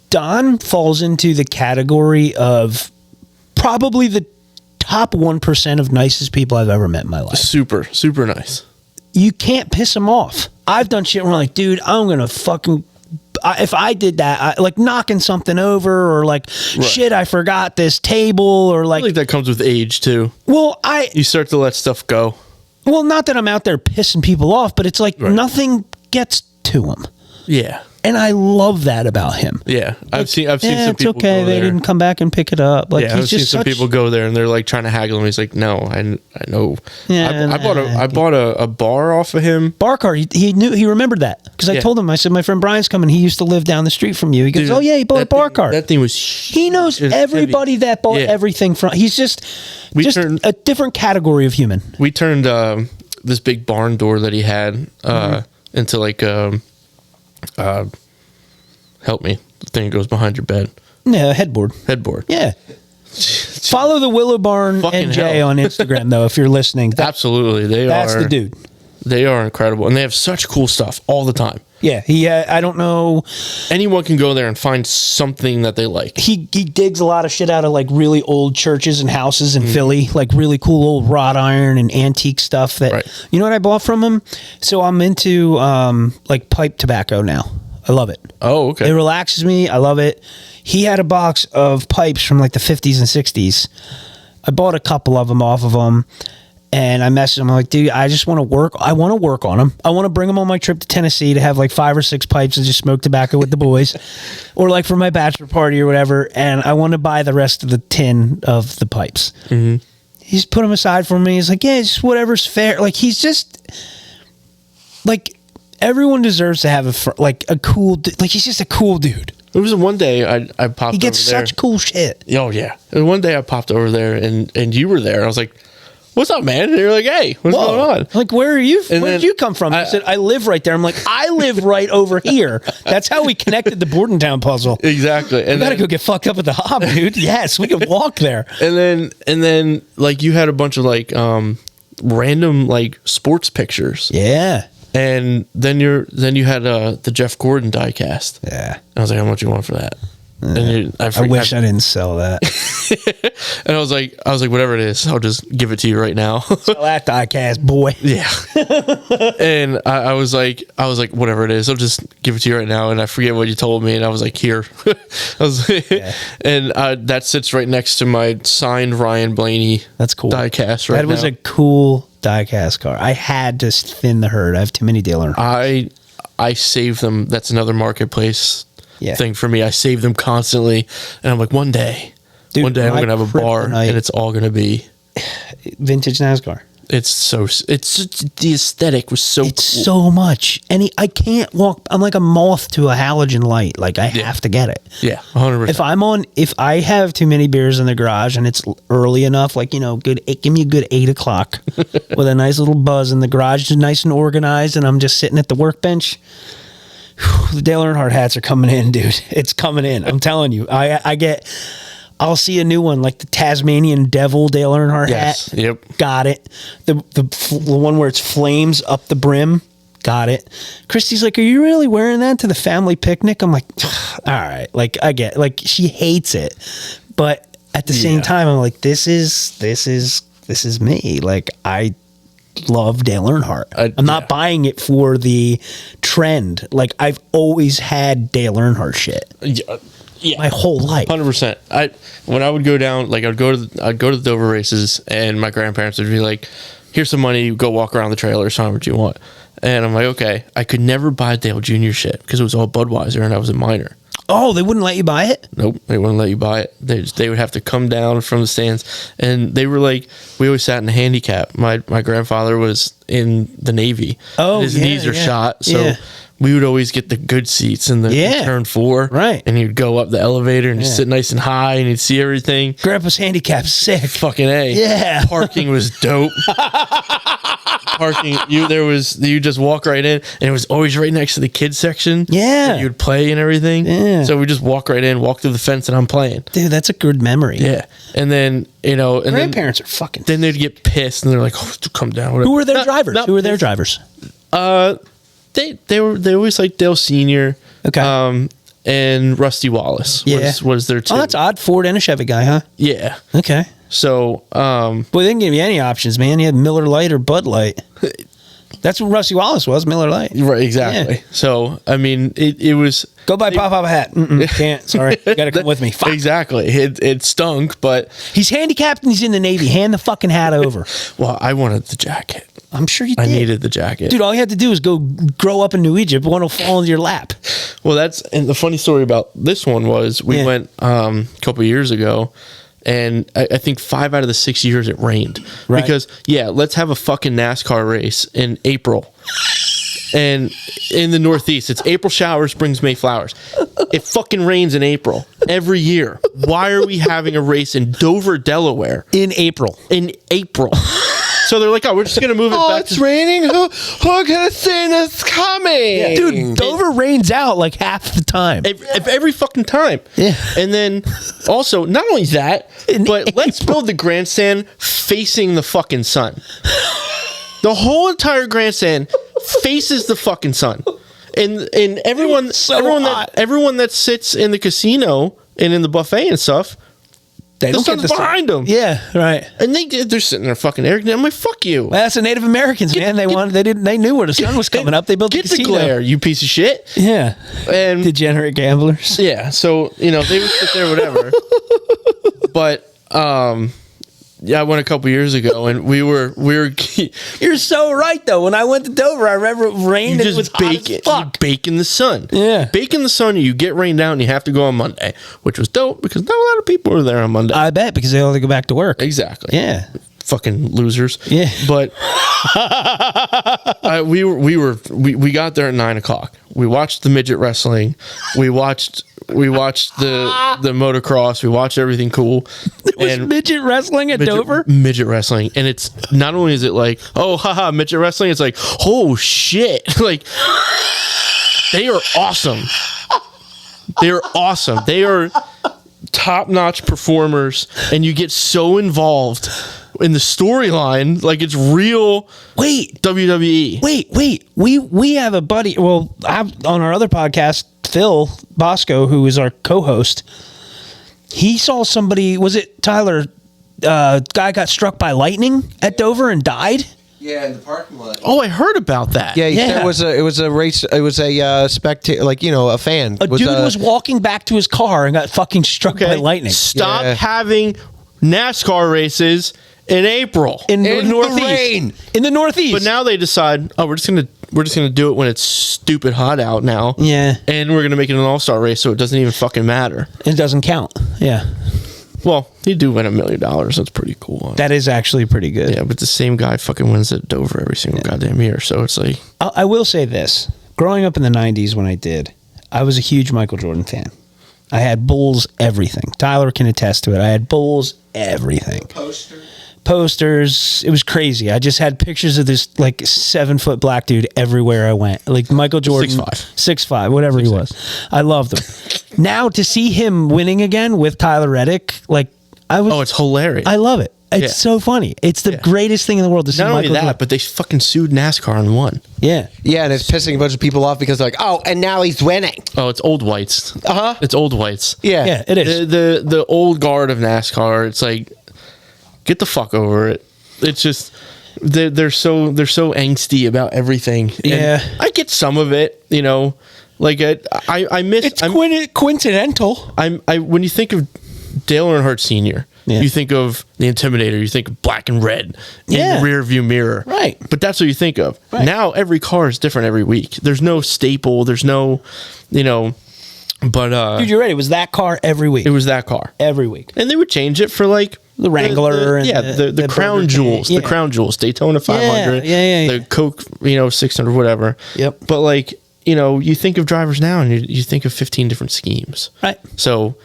Don falls into the category of probably the top 1% of nicest people I've ever met in my life. Super, super nice. You can't piss him off. I've done shit where I'm like, dude, I'm gonna if I did that, like knocking something over or like, shit, I forgot this table or like. I think that comes with age too. Well, you start to let stuff go. Well, not that I'm out there pissing people off, but it's like nothing gets to him. Yeah. And I love that about him. Yeah, I've seen some people. It's okay. Go they there. didn't come back and pick it up. Like Yeah, I've seen some people go there and they're like trying to haggle him. He's like, no, I know. Yeah, I bought a bar off of him. Bar card. He remembered that because I told him. I said my friend Bryan's coming. He used to live down the street from you. He goes, oh yeah, he bought a bar card. That thing was. He knows everybody that bought everything from. He's just a different category of human. We turned this big barn door that he had into like help me. The thing that goes behind your bed. Yeah, headboard. Yeah. Follow the Willow Barn NJ on Instagram, though, if you're listening. Absolutely. That's the dude. They are incredible. And they have such cool stuff all the time. Yeah. I don't know. Anyone can go there and find something that they like. He digs a lot of shit out of like really old churches and houses in Philly, like really cool old wrought iron and antique stuff that, you know what I bought from him? So I'm into like pipe tobacco now. I love it. Oh, okay. It relaxes me. I love it. He had a box of pipes from like the 50s and 60s. I bought a couple of them off of him, and I messaged him. I'm like, dude, I just want to work. I want to work on them. I want to bring them on my trip to Tennessee to have like 5 or 6 pipes and just smoke tobacco with the boys, or like for my bachelor party or whatever. And I want to buy the rest of the tin of the pipes. Mm-hmm. He's put them aside for me. He's like, yeah, just whatever's fair. Like he's just like. Everyone deserves to have a cool, like he's just a cool dude. It was one day I popped over there. He gets such cool shit. Oh, yeah. And one day I popped over there and you were there. I was like, what's up, man? And you're like, hey, what's going on? Like, where are you? Where did you come from? I said, I live right there. I'm like, I live right over here. That's how we connected the Bordentown puzzle. Exactly. And we got to go get fucked up at the Hob, dude. Yes, we could walk there. And then like you had a bunch of like random like sports pictures. Yeah. And then you had the Jeff Gordon diecast. Yeah. And I was like, how much you want for that? And I wish I didn't sell that. And I was like, whatever it is, I'll just give it to you right now. Sell that diecast, boy. Yeah. And I was like, whatever it is, I'll just give it to you right now. And I forget what you told me, and I was like, here. And that sits right next to my signed Ryan Blaney. That's cool. Diecast right now. That was a cool diecast car. I had to thin the herd. I have too many dealer. I save them. That's another marketplace thing for me. I save them constantly, and I'm like, one day I'm gonna have a bar, and it's all gonna be vintage NASCAR. It's the aesthetic was so cool. So much, and I can't walk. I'm like a moth to a halogen light. Like I have to get it. Yeah, 100%. If I have too many beers in the garage and it's early enough, like give me a good 8 o'clock with a nice little buzz in the garage, nice and organized, and I'm just sitting at the workbench. The Dale Earnhardt hats are coming in, dude. It's coming in. I'm telling you. I'll see a new one like the Tasmanian Devil Dale Earnhardt hat. Yep. Got it. The one where it's flames up the brim. Got it. Christy's like, are you really wearing that to the family picnic? I'm like, all right. Like I get, like she hates it, but at the same time, I'm like, this is me. Like I love Dale Earnhardt. I'm not buying it for the trend. Like I've always had Dale Earnhardt shit. Yeah, my whole life. 100%. When I would go down, like I'd go to the Dover races, and my grandparents would be like, "Here's some money. Go walk around the trailer. Sign what you want." And I'm like, "Okay." I could never buy Dale Jr. shit because it was all Budweiser, and I was a minor. Oh, they wouldn't let you buy it? Nope, they wouldn't let you buy it. They would have to come down from the stands, and they were like, we always sat in the handicap. My grandfather was in the Navy. Oh, his knees are shot, so we would always get the good seats in the turn 4. Right. And you'd go up the elevator and just sit nice and high, and you'd see everything. Grandpa's handicap's sick. Fucking A. Yeah. Parking was dope. Parking, you just walk right in, and it was always right next to the kids section. Yeah. You'd play and everything. Yeah. So we just walk right in, walk through the fence, and I'm playing. Dude, that's a good memory. Yeah. And then, and grandparents are fucking. Then they'd get pissed, and they're like, "Oh, come down." Whatever. Who were their drivers? Who were their drivers? They always like Dale Senior. Okay. And Rusty Wallace was their two. Oh, that's odd. Ford and a Chevy guy, huh? Yeah. Okay. So, boy, they didn't give you any options, man. You had Miller Lite or Bud Light. That's what Rusty Wallace was, Miller Lite. Right, exactly. Yeah. So, I mean, it was... Go buy Pop Pop a hat. Can't. Sorry. You got to come with me. Fuck. Exactly. It stunk, but... He's handicapped and he's in the Navy. Hand the fucking hat over. Well, I wanted the jacket. I'm sure you did. I needed the jacket. Dude, all you had to do is go grow up in New Egypt. One will fall into your lap. Well, and the funny story about this one was we went a couple of years ago, and I think 5 out of the 6 years it rained. Right. Because, let's have a fucking NASCAR race in April. And in the Northeast, it's April showers brings May flowers. It fucking rains in April every year. Why are we having a race in Dover, Delaware? In April. So they're like, we're just going to move it back. It's raining. Who could have seen us coming? Yeah. Dude, Dover rains out like half the time. Every fucking time. Yeah. And then also, not only that, but let's build the grandstand facing the fucking sun. The whole entire grandstand faces the fucking sun. And everyone that sits in the casino and in the buffet and stuff, they the don't sun's get the behind them. Yeah, right. And they're sitting there fucking arrogant. I'm like, fuck you. Well, that's the Native Americans, man. They knew where the sun was coming up. They built the casino. glare, you piece of shit. Yeah. And degenerate gamblers. yeah, so they would sit there, whatever. But I went a couple years ago, and we were. You're so right, though. When I went to Dover, I remember it rained and it was hot as fuck. You bake in the sun. Yeah. Bake in the sun, you get rained out, and you have to go on Monday, which was dope because not a lot of people were there on Monday. I bet, because they all had to go back to work. Exactly. Yeah. Fucking losers. Yeah. But we got there at 9:00. We watched the midget wrestling. We watched the motocross. We watched everything cool. Was midget wrestling at Dover? Midget wrestling. And it's not only is it like, oh, haha, midget wrestling, it's like, oh shit. Like, they are awesome. They are awesome. They are top-notch performers, and you get so involved in the storyline, like it's real. Wait, WWE. Wait. We have a buddy. Well, on our other podcast, Phil Bosco, who is our co-host, he saw somebody. Was it Tyler? Guy got struck by lightning at Dover and died. Yeah, in the parking lot. Oh, I heard about that. Yeah, it was a race. It was a spectator, like a fan. A dude was walking back to his car and got fucking struck by lightning. Stop having NASCAR races in April in the Northeast. The rain. In the Northeast. But now they decide, we're just gonna do it when it's stupid hot out now. Yeah. And we're gonna make it an all-star race, so it doesn't even fucking matter. It doesn't count. Yeah. Well, you do win $1 million. That's pretty cool. That is actually pretty good. Yeah, but the same guy fucking wins at Dover every single goddamn year. So it's like, I will say this: growing up in the '90s, when I was a huge Michael Jordan fan. I had Bulls everything. Tyler can attest to it. I had Bulls everything. Posters. It was crazy. I just had pictures of this 7-foot black dude everywhere I went. Like Michael Jordan, 6'5", whatever he was. I loved him. Now to see him winning again with Tyler Reddick, it's hilarious. I love it. It's so funny. It's the greatest thing in the world to see. Not only Michael that, Jordan. but they fucking sued NASCAR and won. Yeah, and it's pissing a bunch of people off because they're like, oh, and now he's winning. Oh, it's old whites. It's old whites. Yeah, it is. The old guard of NASCAR. It's like, get the fuck over it. It's just they're so angsty about everything. Yeah, and I get some of it. Like I miss. It's coincidental. When you think of Dale Earnhardt Sr., you think of the Intimidator. You think of black and red in the rear view mirror. Right. But that's what you think of. Right. Now every car is different every week. There's no staple. There's no, But dude, you're right. It was that car every week. It was that car every week, and they would change it for the Wrangler the crown jewels, the crown jewels, Daytona 500, the Coke 600, whatever. Yep. But you think of drivers now, and you think of 15 different schemes. Right. So.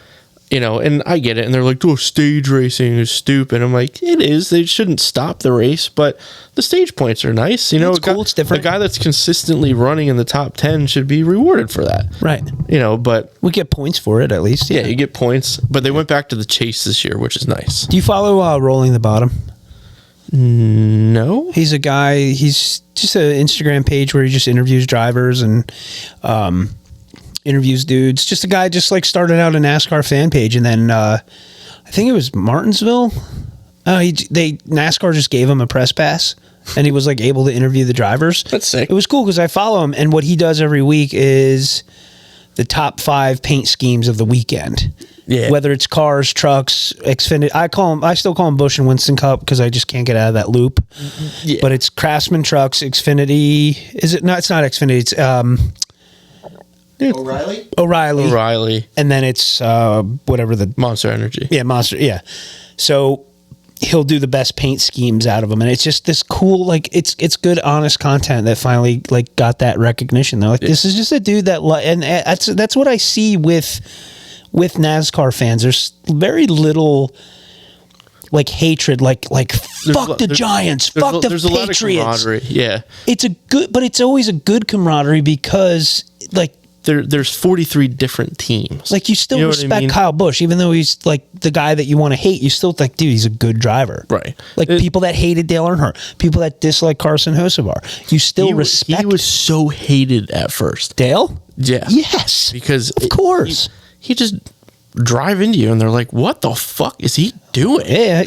And I get it. And they're like, oh, stage racing is stupid. I'm like, it is. They shouldn't stop the race, but the stage points are nice. It's cool. It's different. The guy that's consistently running in the top 10 should be rewarded for that. Right. But we get points for it at least. Yeah, you get points. But they went back to the chase this year, which is nice. Do you follow Rolling the Bottom? No. He's a guy. He's just an Instagram page where he just interviews drivers and interviews dudes. Just a guy started out a NASCAR fan page, and then I think it was Martinsville. NASCAR just gave him a press pass and he was like able to interview the drivers. That's sick. It was cool because I follow him, and what he does every week is the top 5 paint schemes of the weekend. Yeah. Whether it's cars, trucks, Xfinity. I still call them Busch and Winston Cup because I just can't get out of that loop. Yeah. But it's Craftsman Trucks, Xfinity. Is it? No, it's not Xfinity. It's O'Reilly. And then it's whatever the Monster Energy. Yeah, Monster. Yeah. So he'll do the best paint schemes out of them, and it's just this cool, like it's good, honest content that finally like got that recognition. They're like, this is just a dude that, and that's what I see with NASCAR fans. There's very little like hatred, like fuck the Giants, fuck the Patriots. Yeah, it's a good, but it's always a good camaraderie because like. There's 43 different teams. Like you still respect Kyle Busch, even though he's like the guy that you want to hate. You still think, dude, he's a good driver, right? Like people that hated Dale Earnhardt, people that dislike Carson Hocevar, you still respect. He was so hated at first. Dale, yeah, yes, because of course he just drive into you, and they're like, "What the fuck is he doing?" Yeah,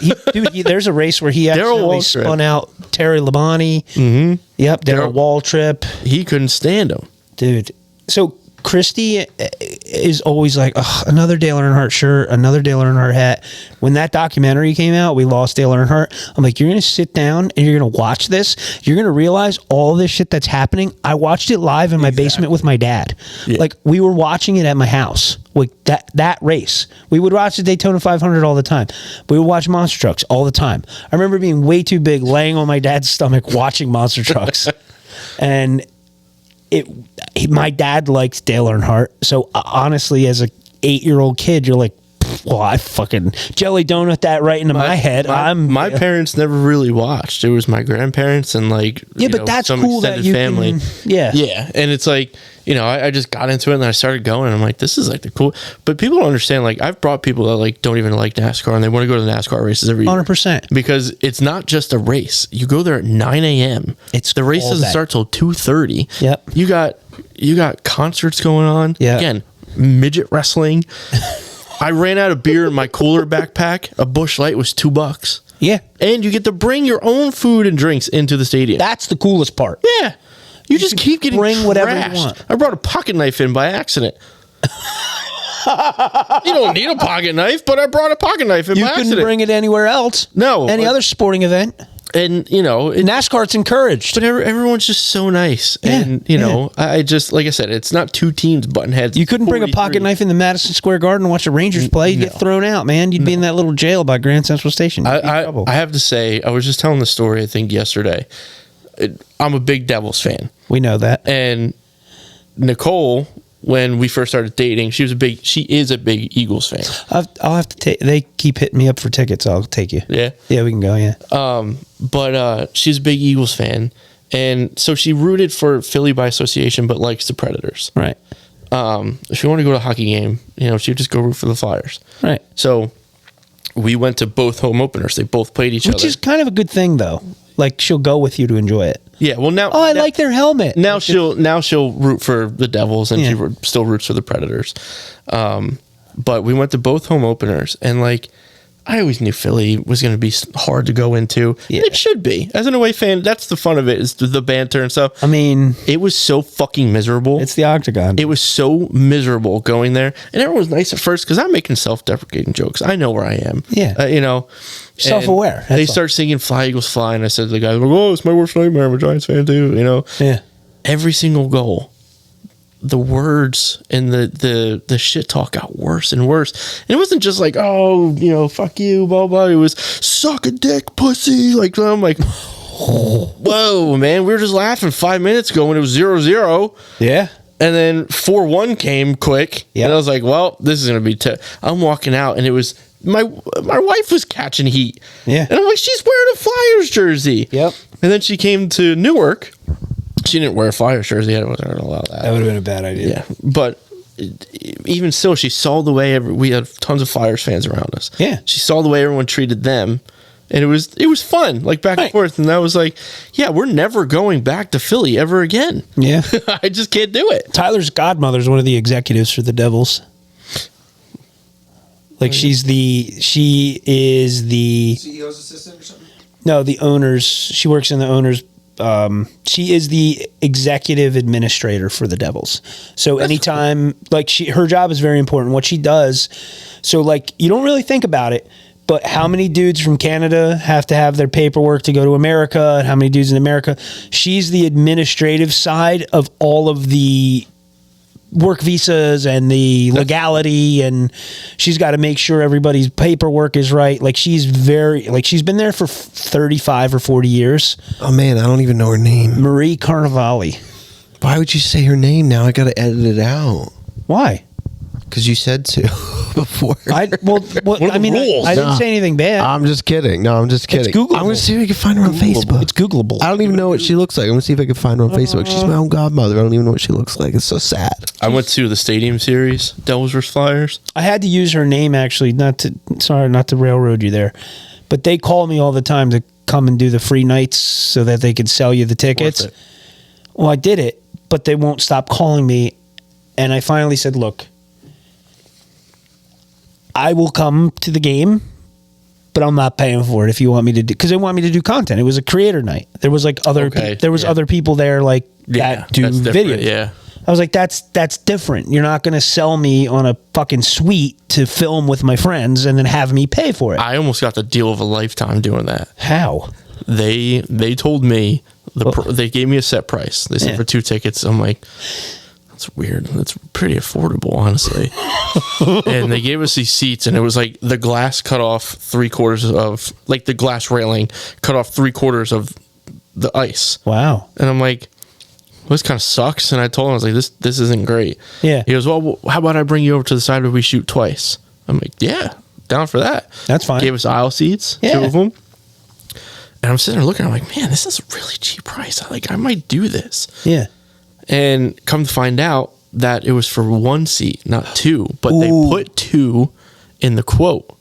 there's a race where he actually spun out Terry Labonte. Mm-hmm. Yep, Darrell Waltrip. He couldn't stand him, dude. So Christy is always like, oh, another Dale Earnhardt shirt, another Dale Earnhardt hat. When that documentary came out, we lost Dale Earnhardt. I'm like, you're going to sit down and you're going to watch this. You're going to realize all this shit that's happening. I watched it live in my basement with my dad. Yeah. Like we were watching it at my house. Like that race. We would watch the Daytona 500 all the time. We would watch Monster Trucks all the time. I remember being way too big, laying on my dad's stomach watching Monster Trucks. And my dad liked Dale Earnhardt, so honestly, as a 8-year-old kid, you're like, well, I fucking jelly donut that right into my head. My parents never really watched. It was my grandparents and like that's some cool extended that you family. Yeah, and it's like I just got into it and I started going. And I'm like, this is like the cool. But people don't understand. Like I've brought people that like don't even like NASCAR and they want to go to the NASCAR races every year. 100%. Because it's not just a race. You go there at 9 a.m. The race doesn't start till 2:30. Yep. You got concerts going on. Yeah. Again, midget wrestling. I ran out of beer in my cooler backpack. A Busch Light was $2. Yeah. And you get to bring your own food and drinks into the stadium. That's the coolest part. Yeah. You just keep getting bring whatever you trashed. want. I brought a pocket knife in by accident. You don't need a pocket knife, but I brought a pocket knife in by accident. You couldn't bring it anywhere else. No. Any other sporting event. And, NASCAR's encouraged. But everyone's just so nice. Yeah, and, I just, like I said, it's not two teams button heads. You couldn't bring a pocket knife in the Madison Square Garden and watch the Rangers play. You'd get thrown out, man. You'd be in that little jail by Grand Central Station. I have to say, I was just telling the story, I think, yesterday. I'm a big Devils fan. We know that. And Nicole, when we first started dating, she is a big Eagles fan. I'll have to take. They keep hitting me up for tickets. I'll take you. Yeah, we can go. Yeah. But she's a big Eagles fan, and so she rooted for Philly by association, but likes the Predators. Right. If you want to go to a hockey game, she would just go root for the Flyers. Right. So we went to both home openers. They both played each other, which is kind of a good thing, though. Like she'll go with you to enjoy it. Yeah, well now. I like their helmet. Now she'll root for the Devils, and she still roots for the Predators. But we went to both home openers, and like I always knew Philly was going to be hard to go into. Yeah. And it should be. As an away fan, that's the fun of it, is the banter and stuff. I mean, it was so fucking miserable. It's the Octagon. It was so miserable going there, and everyone was nice at first because I'm making self-deprecating jokes. I know where I am. Yeah, self-aware. They start singing "Fly Eagles Fly," and I said to the guy, "Oh, it's my worst nightmare. I'm a Giants fan too." Yeah. Every single goal, the words and the shit talk got worse and worse. And it wasn't just like, oh, fuck you, blah blah. It was suck a dick, pussy. Like I'm like, whoa, man. We were just laughing 5 minutes ago when it was 0-0. Yeah. And then 4-1 came quick. Yeah. And I was like, well, this is gonna be I'm walking out, and it was my wife was catching heat. Yeah. And I'm like, she's wearing a Flyers jersey. Yep. And then she came to Newark. She didn't wear a Flyers jersey. I wasn't going to allow that. That would have been a bad idea. Yeah. But even still, she saw the way we had tons of Flyers fans around us. Yeah. She saw the way everyone treated them. And it was fun, like back and forth. And I was like, yeah, we're never going back to Philly ever again. Yeah. I just can't do it. Tyler's godmother is one of the executives for the Devils. Like she is the CEO's assistant or something? No, the owners. She works in the owners. She is the executive administrator for the Devils. So anytime, like her job is very important. What she does, so like you don't really think about it, but how many dudes from Canada have to have their paperwork to go to America, and how many dudes in America? She's the administrative side of all of the work visas and the legality, and she's got to make sure everybody's paperwork is right. Like she's been there for 35 or 40 years. Oh man, I don't even know her name. Marie Carnevale. Why would you say her name now? I got to edit it out. Why? Because you said to before. I didn't say anything bad. I'm just kidding. No, I'm just kidding. It's Googleable. I'm going to see if I can find her on Facebook. It's Googleable. I don't even know what she looks like. I'm going to see if I can find her on Facebook. She's my own godmother. I don't even know what she looks like. It's so sad. I went to the Stadium Series, Devils vs. Flyers. I had to use her name actually, not to railroad you there, but they call me all the time to come and do the free nights so that they could sell you the tickets. Well, I did it, but they won't stop calling me, and I finally said, look, I will come to the game, but I'm not paying for it if you want me to do, because they want me to do content. It was a creator night. There was like other people there like that do videos. Yeah. I was like, that's different. You're not going to sell me on a fucking suite to film with my friends and then have me pay for it. I almost got the deal of a lifetime doing that. How? They told me they gave me a set price. They said for 2 tickets. I'm like, that's weird. That's pretty affordable, honestly. And they gave us these seats, and it was like the glass cut off 3/4 of, like the glass railing cut off 3/4 of the ice. Wow. And I'm like, well, this kind of sucks. And I told him, I was like, this isn't great. Yeah. He goes, well, how about I bring you over to the side where we shoot twice? I'm like, yeah, down for that. That's fine. Gave us aisle seats, Yeah. 2 of them. And I'm sitting there looking, I'm like, man, this is a really cheap price. I might do this. Yeah. And come to find out that it was for 1 seat, not 2. But they put 2 in the quote.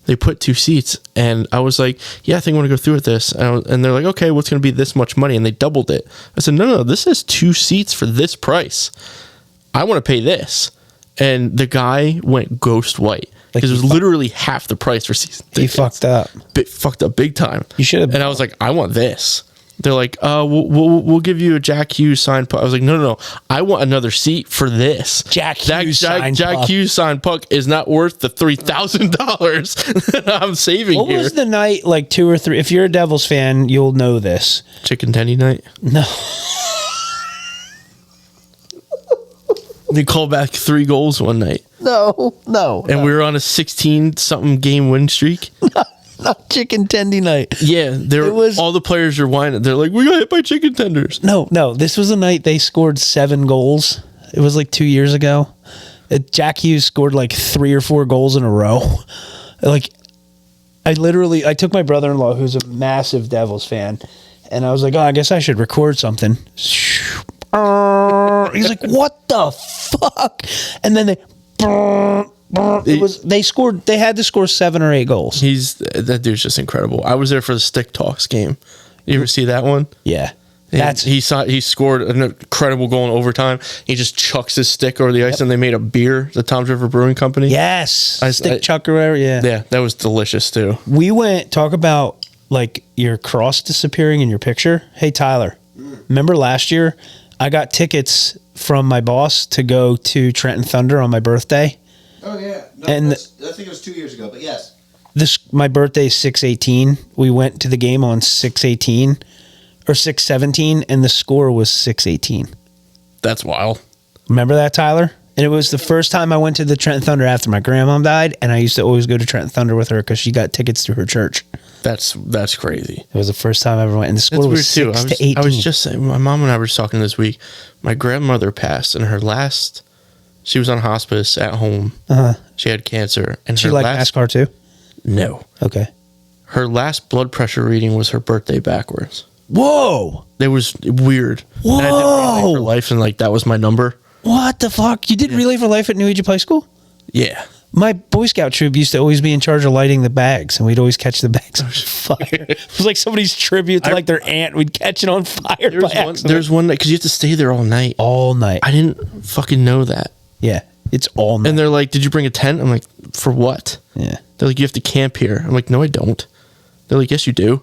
They put 2 seats. And I was like, yeah, I think I want to go through with this. And they're like, okay, what's going to be this much money? And they doubled it. I said, no, this is 2 seats for this price. I want to pay this. And the guy went ghost white. Because it was literally half the price for season tickets. He fucked up. Fucked up big time. You should have. And I was like, I want this. They're like, we'll give you a Jack Hughes signed puck. I was like, no. I want another seat for this. Jack Hughes signed puck is not worth the $3,000 that I'm saving What here. was the night, like 2 or 3? If you're a Devils fan, you'll know this. Chicken tendy night? No. They called back 3 goals one night. No. And we were on a 16-something game win streak. Not chicken tendy night. Yeah, all the players are whining. They're like, we got hit by chicken tenders. No. This was the night they scored 7 goals. It was like 2 years ago. Jack Hughes scored like 3 or 4 goals in a row. Like, I took my brother-in-law, who's a massive Devils fan, and I was like, I guess I should record something. He's like, what the fuck? And then they had to score 7 or 8 goals. That dude's just incredible. I was there for the Stick Talks game. You ever see that one? Yeah. He scored an incredible goal in overtime. He just chucks his stick over the ice, and they made a beer, the Tom's River Brewing Company. Yes. Stick chuck or whatever, yeah. Yeah, that was delicious too. We talk about like your cross disappearing in your picture. Hey, Tyler, remember last year I got tickets from my boss to go to Trenton Thunder on my birthday? Oh, yeah. No, And I think it was 2 years ago, but yes. My birthday is 6/18. We went to the game on 6/18 or 6/17, and the score was 6/18. That's wild. Remember that, Tyler? And it was the first time I went to the Trenton Thunder after my grandma died, and I used to always go to Trenton Thunder with her because she got tickets to her church. That's crazy. It was the first time I ever went, and the score was 6-18. I was just saying, my mom and I were talking this week. My grandmother passed, and she was on hospice at home. She had cancer, and she liked NASCAR too. No. Okay. Her last blood pressure reading was her birthday backwards. Whoa. It was weird. Whoa. And I did Relay for Life, and like that was my number. What the fuck? You did Relay for Life at New Age of High School? Yeah. My Boy Scout troop used to always be in charge of lighting the bags, and we'd always catch the bags on fire. It was like somebody's tribute to like their aunt. We'd catch it on fire. There's one night, because you have to stay there all night. All night. I didn't fucking know that. Yeah. It's all night. And they're like, did you bring a tent? I'm like, for what? Yeah. They're like, you have to camp here. I'm like, no, I don't. They're like, yes, you do.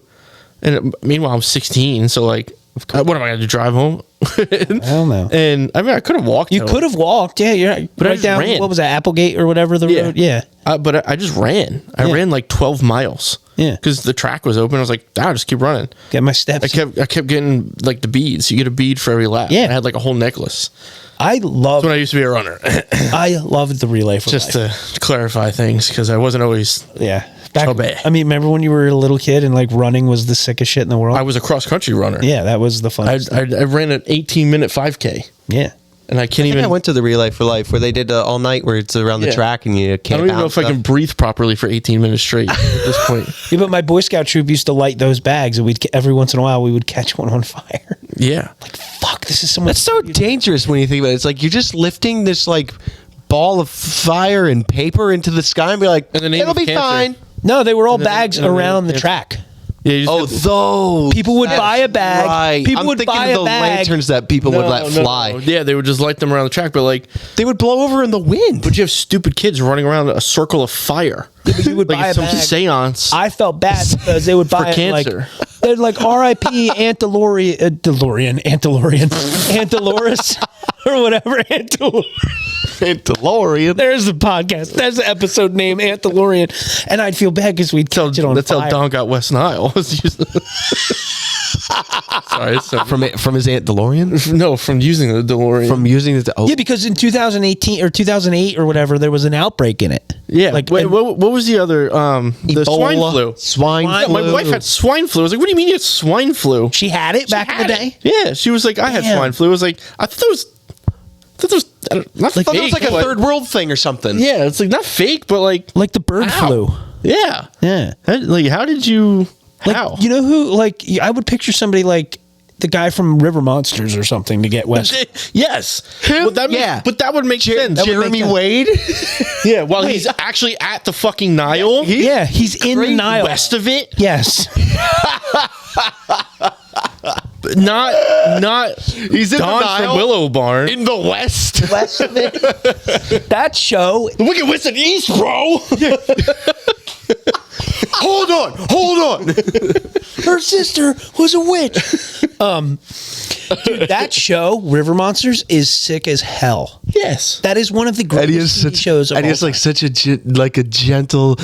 And meanwhile, I'm 16, so like, what am I going to drive home? I don't know. And I mean, I could have walked. You could have walked, yeah. You're But I right just down. ran. What was that, Applegate or whatever the road? Yeah, But I just ran. I ran like 12 miles. Yeah. Because the track was open. I was like, I'll just keep running. get my steps. I kept getting like the beads. You get a bead for every lap. Yeah. I had like a whole necklace. I love. That's when I used to be a runner. I loved the relay for Just life. to clarify things, because I wasn't always. Yeah. So bad. I mean, remember when you were a little kid and like running was the sickest shit in the world? I was a cross country runner. Yeah, that was the fun. I ran an 18-minute 5K. Yeah. And I can't even. I went to the Relay for Life where they did all night where it's around the Yeah. track and you I can't. don't even know if I can breathe properly for 18 minutes straight at this point. Yeah, but my Boy Scout troop used to light those bags, and every once in a while we would catch one on fire. Yeah. Fuck, this is so much. That's so dangerous when you think about it. It's like you're just lifting this like ball of fire and paper into the sky and be like, In the name it'll of be cancer. fine. No, they were all And then- bags and then- around the yeah. track. Yeah. You just Oh, have to- those. People would buy a bag. Right. People I'm would thinking buy of a the bag. lanterns that people would let fly. no. Yeah, they would just light them around the track, but like, They would blow over in the wind. but you have stupid kids running around a circle of fire. But you would Like buy a it's some bag. seance. I felt bad because they would buy it cancer. like they'd like R.I.P. Aunt DeLorean, or whatever. Aunt DeLorean. DeLorean. There's the podcast. There's the episode name, Aunt DeLorean. And I'd feel bad because we'd catch it on That's fire. how Don got West Nile. Sorry, it's so, From his Aunt DeLorean? no, from using the DeLorean. From using it to. Oh, Yeah, because in 2018 or 2008 or whatever, there was an outbreak in it. yeah. like Wait, and- what was the other? The swine flu. Swine Yeah, flu. my wife had swine flu. I was like, "What do you mean you had swine flu?" She had it back in the day. Yeah, she was like, "I had Damn. swine flu." I was like, "I thought that was not I thought fake." it was like a but- third world thing or something. Yeah, it's like not fake, but like, Like the bird Ow. flu. yeah, Yeah. How did you? Like, How? you know who, like, I would picture somebody like the guy from River Monsters or something to get West. Yes. Him? But that Yeah. but that would make sense. Jeremy Wade. Yeah, while he's actually at the fucking Nile. Yeah, he's in the Nile. West of it. Yes. Not He's in Don the Nile. from Willow Barn. In the West. West of it. That show. The Wicked West and East, bro. Hold on. Her sister was a witch. Dude, that show, River Monsters, is sick as hell. Yes. That is one of the And he has greatest TV such, shows of and he all has like time. such a gentle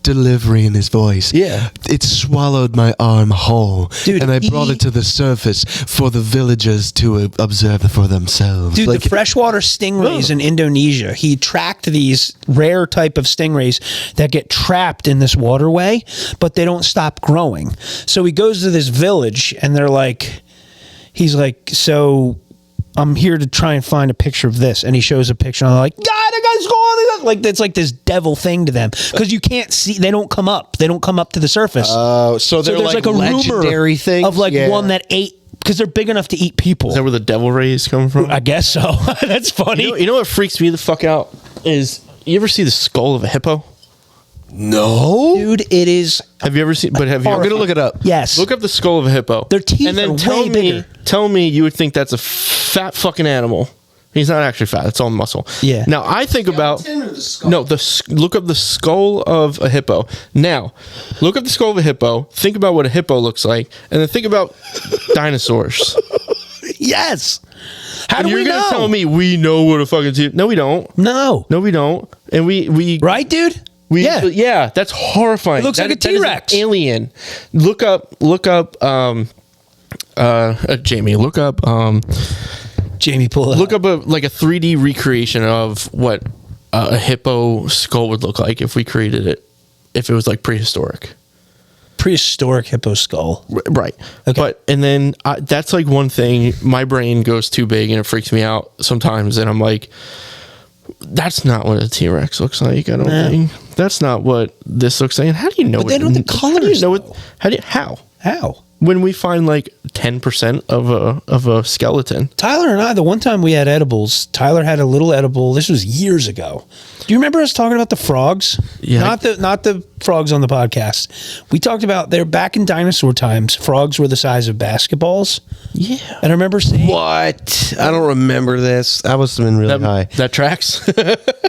delivery in his voice. Yeah. It swallowed my arm whole, Dude, and I brought he- it to the surface for the villagers to observe for themselves. Dude, Like, the freshwater stingrays in Indonesia, he tracked these rare type of stingrays that get trapped in this waterway, but they don't stop growing. So he goes to this village and they're like, he's like, so I'm here to try and find a picture of this. And he shows a picture and I'm like, God, I got squall. Like, it's like this devil thing to them because you can't see, they don't come up. They don't come up to the surface. so they're there's like, a legendary rumor things of like Yeah. one that ate, because they're big enough to eat people. Is that where the devil rays come from? I guess so. That's funny. You know what freaks me the fuck out is, you ever see the skull of a hippo? No. Dude, it is. Have you ever seen? But have you? I'm gonna look it up. Yes. Look up the skull of a hippo. Their teeth and then are tell way me, bigger. Tell me you would think that's a fat fucking animal. He's not actually fat. It's all muscle. Yeah. Now I think about look up the skull of a hippo. Now, look up the skull of a hippo. Think about what a hippo looks like, and then think about dinosaurs. Yes. How And do you're we gonna know? tell me we know what a fucking teeth? No, we don't. No. No, we don't. And we Right, dude? yeah, that's horrifying. It looks like a That is an T-Rex. alien. Look up Jamie, look up Jamie, pull it look up a 3D recreation of what a hippo skull would look like if we created it, if it was like prehistoric. Prehistoric hippo skull. Right. Okay. But and then that's like one thing, my brain goes too big and it freaks me out sometimes, and I'm like, that's not what a T-Rex looks like. I don't think that's not what this looks like. And how do you know? But they know the How do you colors, know though. it? How? How? When we find like 10% of a skeleton. Tyler and I, the one time we had edibles, Tyler had a little edible. This was years ago. Do you remember us talking about the frogs? Yeah. Not the frogs on the podcast. We talked about they're back in dinosaur times. Frogs were the size of basketballs. Yeah. And I remember saying, What? I don't remember this. I must have been really high. That tracks.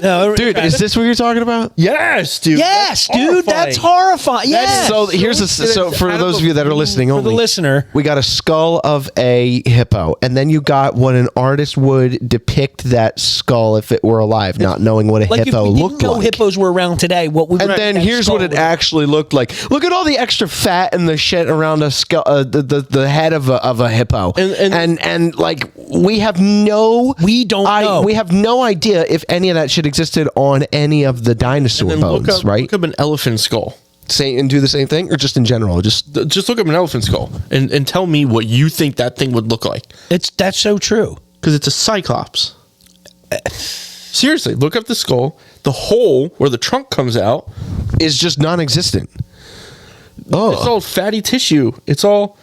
no, Dude, is this what you're talking about? Yes, dude. yes, dude, that's horrifying. Yes. So here's so for those of you that are listening only. For the listener, we got a skull of a hippo, and then you got what an artist would depict that skull if it were alive, not knowing what a like hippo if we looked didn't know like. hippos were around today, what would And then here's what it actually looked like. Look at all the extra fat and the shit around a skull, the head of a hippo, and like we have no, we don't know. We have no idea if any of that shit existed on any of the dinosaur bones, right? Look up an elephant skull. Say and do the same thing, or just in general, just look up an elephant skull and tell me what you think that thing would look like. That's so true. Because it's a cyclops. Seriously, look up the skull. The hole where the trunk comes out is just non-existent. Oh, it's all fatty tissue. It's all.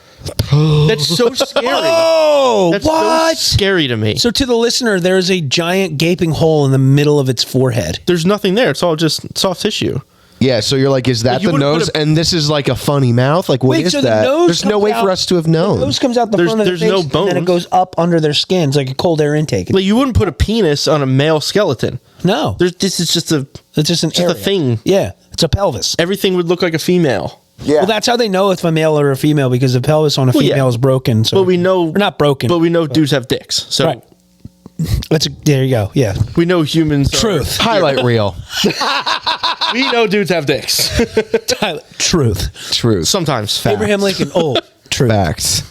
That's so scary. Oh, That's what? so scary to me. So to the listener, there is a giant gaping hole in the middle of its forehead. There's nothing there. It's all just soft tissue. yeah. So you're like, is that you the wouldn't nose? put And this is like a funny mouth. Like, what is so that? the nose There's no comes way out- for us to have known. The nose comes out the front of the There's face, no and then it bones. goes up under their skin. It's like a cold air intake. Like you wouldn't put a penis on a male skeleton. No, This is just a. it's just an just a area. thing. Yeah, it's a pelvis. Everything would look like a female. Yeah. Well, that's how they know if a male or a female because the pelvis on a female yeah. is broken. So, But we know. or not broken. But we know dudes have dicks. So right. There you go. Yeah. we know humans. Truth. Highlight reel. We know dudes have dicks. Truth. Truth. Sometimes. Abraham Lincoln. Oh, truth. Facts.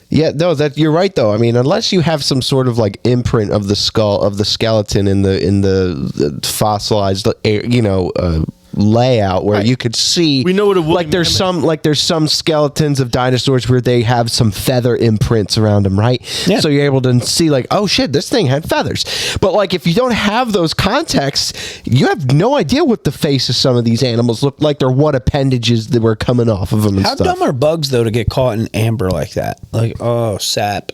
Yeah, no, that you're right though. I mean, unless you have some sort of like imprint of the skull of the skeleton in the fossilized, layout where you could see. We know what it would like. There's some skeletons of dinosaurs where they have some feather imprints around them, right? Yeah. So you're able to see like, oh shit, this thing had feathers. But like, if you don't have those contexts, you have no idea what the face of some of these animals look like or what appendages that were coming off of them and How stuff. dumb are bugs though to get caught in amber like that? Like, oh, sap.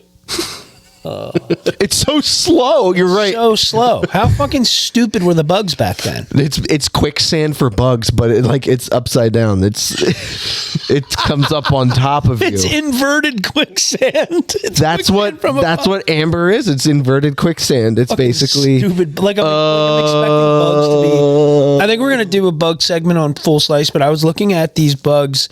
It's so slow. You're right. So slow. How fucking stupid were the bugs back then? It's quicksand for bugs, but it's upside down. It comes up on top of you. It's inverted quicksand. It's That's quicksand from above. amber is. It's inverted quicksand. It's Fucking basically stupid. Like I'm expecting bugs to be. I think we're gonna do a bug segment on Full Slice, but I was looking at these bugs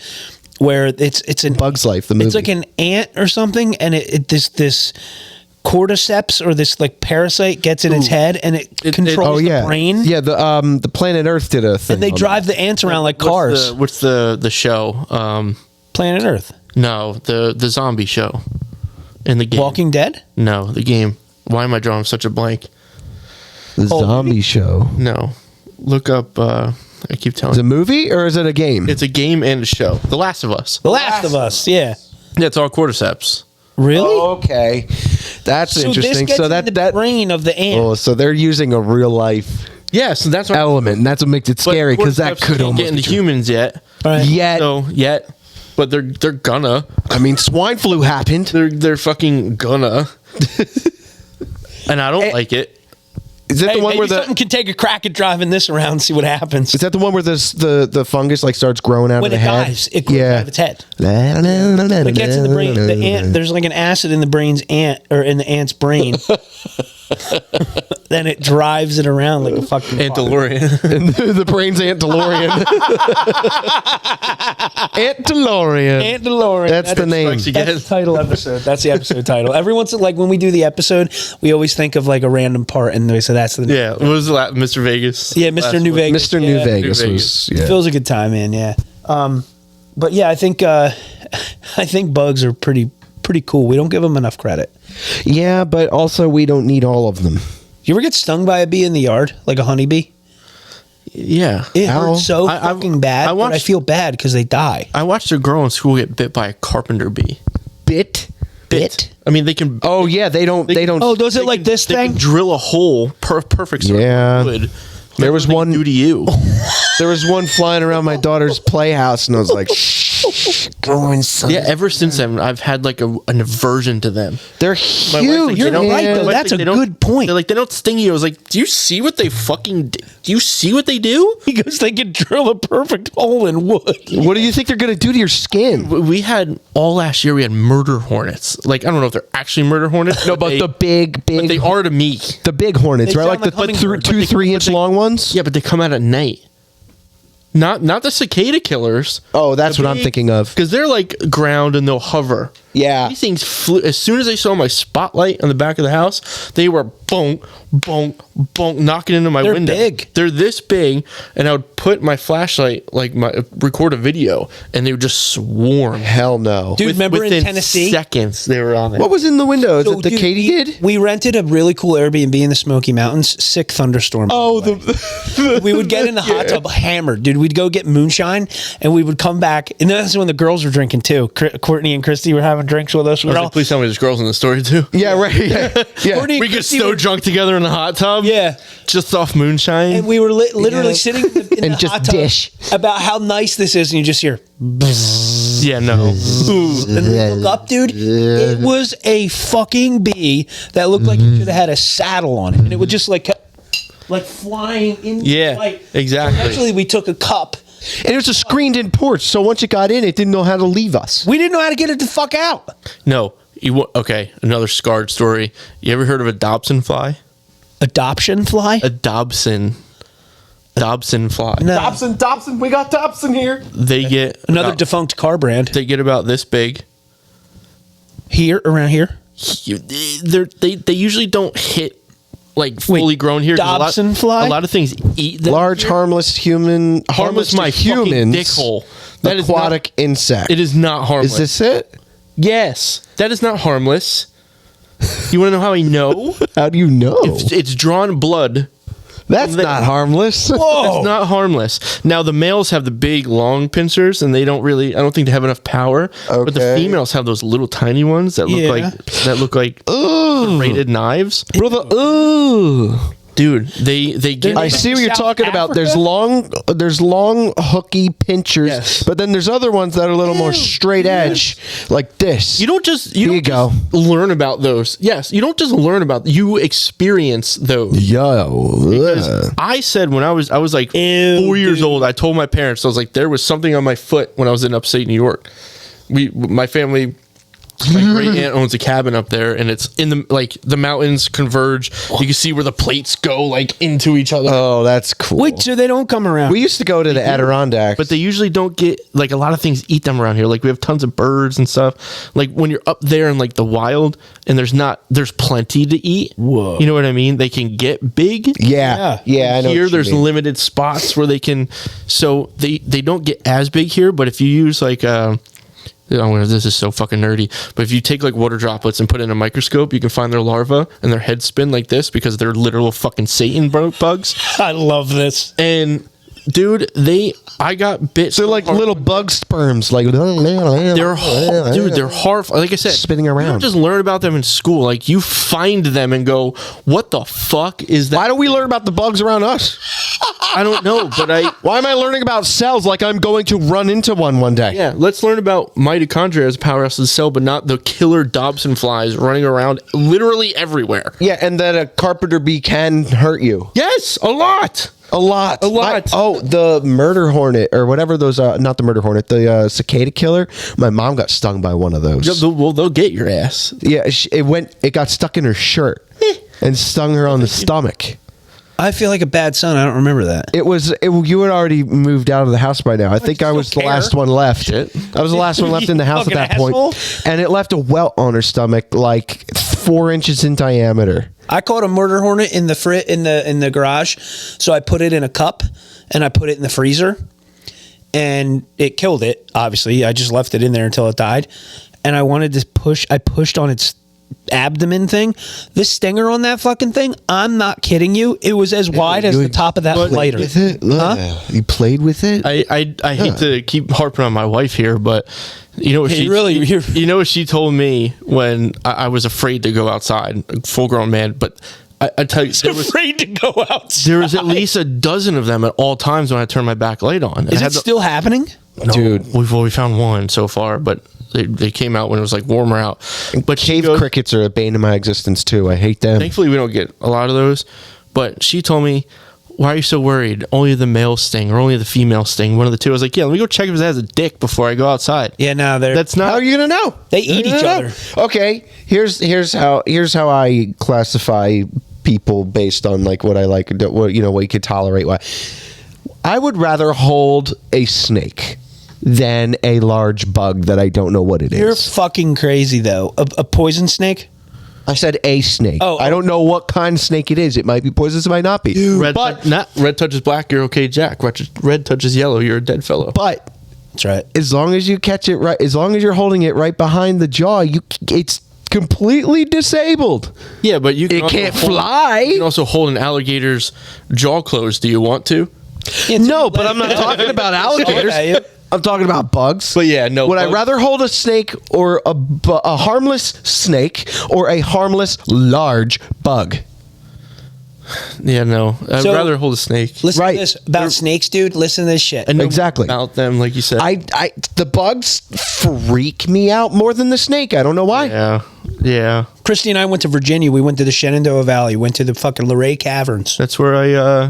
where it's an Bug's Life, the movie. It's like an ant or something, and this cordyceps or this like parasite gets in its head and it controls the brain. Yeah, the Planet Earth did a thing. And they on drive the ants around like cars. What's the show? Planet Earth. No, the zombie show in the game. Walking Dead? No, the game. Why am I drawing such a blank? that. The zombie show. No, look up. I keep telling Is it a you, movie or is it a game? it's a game and a show. The Last of Us. The Last of Us, yeah. Yeah, it's all cordyceps. Really? Okay, that's so interesting. this gets So in the that brain of the ant. oh, so they're using a real life Yeah, so that's what element, and that's what makes it scary because that could can't almost get into be true. humans yet. Right. Yet, But they're gonna. I mean, swine flu happened. They're fucking gonna. And I don't like it. Is that Hey, the one maybe where something can take a crack at driving this around and see what happens. is that the one where the fungus like starts growing out When of it the head? dies, it grows out of its head. It It gets in the brain. The ant, there's like an acid in the brain's ant or in the ant's brain. Then it drives it around like a fucking car. DeLorean. And the brain's Aunt DeLorean. Aunt DeLorean. Aunt DeLorean. That's the name. Strikes That's again. the title episode. That's the episode title. Every once in like when we do the episode, we always think of like a random part, and we say that's the Yeah, what was the last? Mr. Vegas. yeah, Mr. New Vegas. Mr. Yeah. New Vegas New was It yeah. feels a good time, man. Yeah. But yeah, I think bugs are pretty cool. We don't give them enough credit. Yeah, but also we don't need all of them. You ever get stung by a bee in the yard, like a honeybee? Yeah. It Ow. hurts so I fucking bad. But I watched- feel bad because they die. I watched a girl in school get bit by a carpenter bee. Bit. I mean, they can. Oh yeah, they don't. Oh, does it like this They can thing? drill a hole, perfect circle. Yeah. Wood. There was What one- they can do to you. There was one flying around my daughter's playhouse, and I was like, "Shh, go inside." Yeah, ever since then, I've had like an aversion to them. They're My wife's huge. like, You're they don't- right, my though. wife's That's like, a they don't- good point. They're like, they don't sting you. I was like, do you see what they fucking do? Do you see what they do? Because they can drill a perfect hole in wood. What do you think they're gonna do to your skin? We had all last year. We had murder hornets. Like I don't know if they're actually murder hornets. No, but the big, but they are to me. the big hornets, They right? sound Like the like hummingbirds. 2-3 inch long ones. Yeah, but they come out at night. Not the cicada killers. Oh, that's what I'm thinking of. Because they're like ground and they'll hover. Yeah. These things flew. As soon as they saw my spotlight on the back of the house, they were bonk, bonk, bonk, knocking into my window. They're big. They're this big, and I would put my flashlight, like record a video, and they would just swarm. Hell no. Dude, remember in Within Tennessee? seconds, they were on there. What was in the window? Is So, it the dude, katydid? We rented a really cool Airbnb in the Smoky Mountains. Sick thunderstorm. Oh, we would get in the hot tub hammered, dude. We'd go get moonshine, and we would come back. And that's when the girls were drinking too. Courtney and Christy were having drinks with us. I was like, please tell me there's girls in the story too. Yeah, right. Yeah. Yeah. Courtney and We get Christy so were- drunk together in the hot tub. Yeah. Just off moonshine. And we were literally sitting in And the just hot tub dish. about how nice this is, and you just hear. yeah, no. And we look up, dude. It was a fucking bee that looked like it should have had a saddle on it, and it would just like flying in. Yeah, exactly. Actually, we took a cup. And it was a screened-in porch, so once it got in, it didn't know how to leave us. We didn't know how to get it the fuck out. No. Okay, another scarred story. You ever heard of a Dobson fly? Adoption fly? A Dobson fly. No. Dobson, we got Dobson here. They get Another about, defunct car brand. they get about this big. Here, around here. They usually don't hit like fully grown here. 'cause Dobson fly? A lot of things eat them. Large, harmless human, harmless my to humans. fucking dick hole. That is aquatic insect. It is not harmless. Is this it? Yes, that is not harmless. You want to know how I know? How do you know? It's drawn blood. That's not harmless. It's not harmless. Now the males have the big long pincers, and they don't really. I don't think they have enough power. But the Okay. females have those little tiny ones that look like serrated knives. Brother, ooh. Dude, they get. I see what you're South talking about. There's Africa? long hooky pinchers, Yes. but then there's other ones that are a little more straight edge, like this. You don't just Here you just learn about those. Yes, you don't just learn about. You experience those. Yo, I said when I was like Ew, 4 years dude. old, I told my parents, I was like, there was something on my foot when I was in upstate New York. My family, my great aunt owns a cabin up there, and it's in the mountains converge. You can see where the plates go like into each other. oh, that's cool. Wait, so they don't come around. We used to go to the Adirondacks, But they usually don't get like a lot of things eat them around here. Like we have tons of birds and stuff. Like when you're up there in like the wild and there's plenty to eat. Whoa. You know what I mean? They can get big. yeah, I know. Here what you there's mean. limited spots where they can, so they don't get as big here. But if you use like this is so fucking nerdy, but if you take like water droplets and put it in a microscope, you can find their larvae and their heads spin like this because they're literal fucking Satan bugs. I love this. And dude, I got bit. They're like little bug sperms, like They're horrible. Like I said, Spinning You around. don't just learn about them in school. Like you find them and go, "What the fuck is that?" Why do we learn about the bugs around us? I don't know, but Why am I learning about cells like I'm going to run into one day? yeah. Let's learn about mitochondria as a powerhouse of the cell, but not the killer Dobson flies running around literally everywhere. Yeah, and that a carpenter bee can hurt you. Yes, a lot. A lot. lot. The murder hornet or whatever those not the murder hornet, the cicada killer. My mom got stung by one of those. Well, they'll get your ass. Yeah, it got stuck in her shirt and stung her on the stomach. I feel like a bad son. I don't remember that. You had already moved out of the house by now. I think I was the last one left. Shit. I was the last one left in the house at Fucking that point. asshole. And it left a welt on her stomach like 4 inches in diameter. I caught a murder hornet in the garage, so I put it in a cup and I put it in the freezer, and it killed it. Obviously, I just left it in there until it died, and I wanted to push. I pushed on its abdomen thing. The stinger on that fucking thing, I'm not kidding you. It was as wide as the top of that lighter. With it? Huh? You played with it? I hate to keep harping on my wife here, but you know what Hey, you know what she told me when I was afraid to go outside, a full grown man. But I tell you, Afraid to go outside. there was at least a dozen of them at all times when I turned my back light on. Is it still happening? Dude. We found one so far, but they came out when it was like warmer out. But she Cave goes, crickets are a bane of my existence too. I hate them. thankfully we don't get a lot of those. But she told me, "Why are you so worried? Only the male sting or only the female sting? One of the two." I was like, "Yeah, let me go check if it has a dick before I go outside." Yeah, no, That's How not. are you gonna know? They eat You each don't other. know. Okay, here's how I classify people based on like what I like, what you could tolerate. Why I would rather hold a snake than a large bug that I don't know what it You're is. fucking crazy though. A poison snake? I said a snake. Oh, I don't know what kind of snake it is. It might be poisonous. It might not be. Red touches black, you're okay, Jack. Red touches yellow, you're a dead fellow. But That's right. as long as you catch it right, as long as you're holding it right behind the jaw, it's completely disabled. Yeah, but you can It also can't hold- fly. You can also hold an alligator's jaw closed. Do you want to? No, but I'm not talking about alligators. Okay. I'm talking about bugs. But yeah, no, Would I bugs- rather hold a snake or a harmless snake or a harmless large bug? Yeah, no. I'd So- rather hold a snake. Listen Right. to this about snakes, dude. Listen to this shit. And know Exactly. about them, like you said. The bugs freak me out more than the snake. I don't know why. Yeah. Christy and I went to Virginia. We went to the Shenandoah Valley. Went to the fucking Luray Caverns. That's where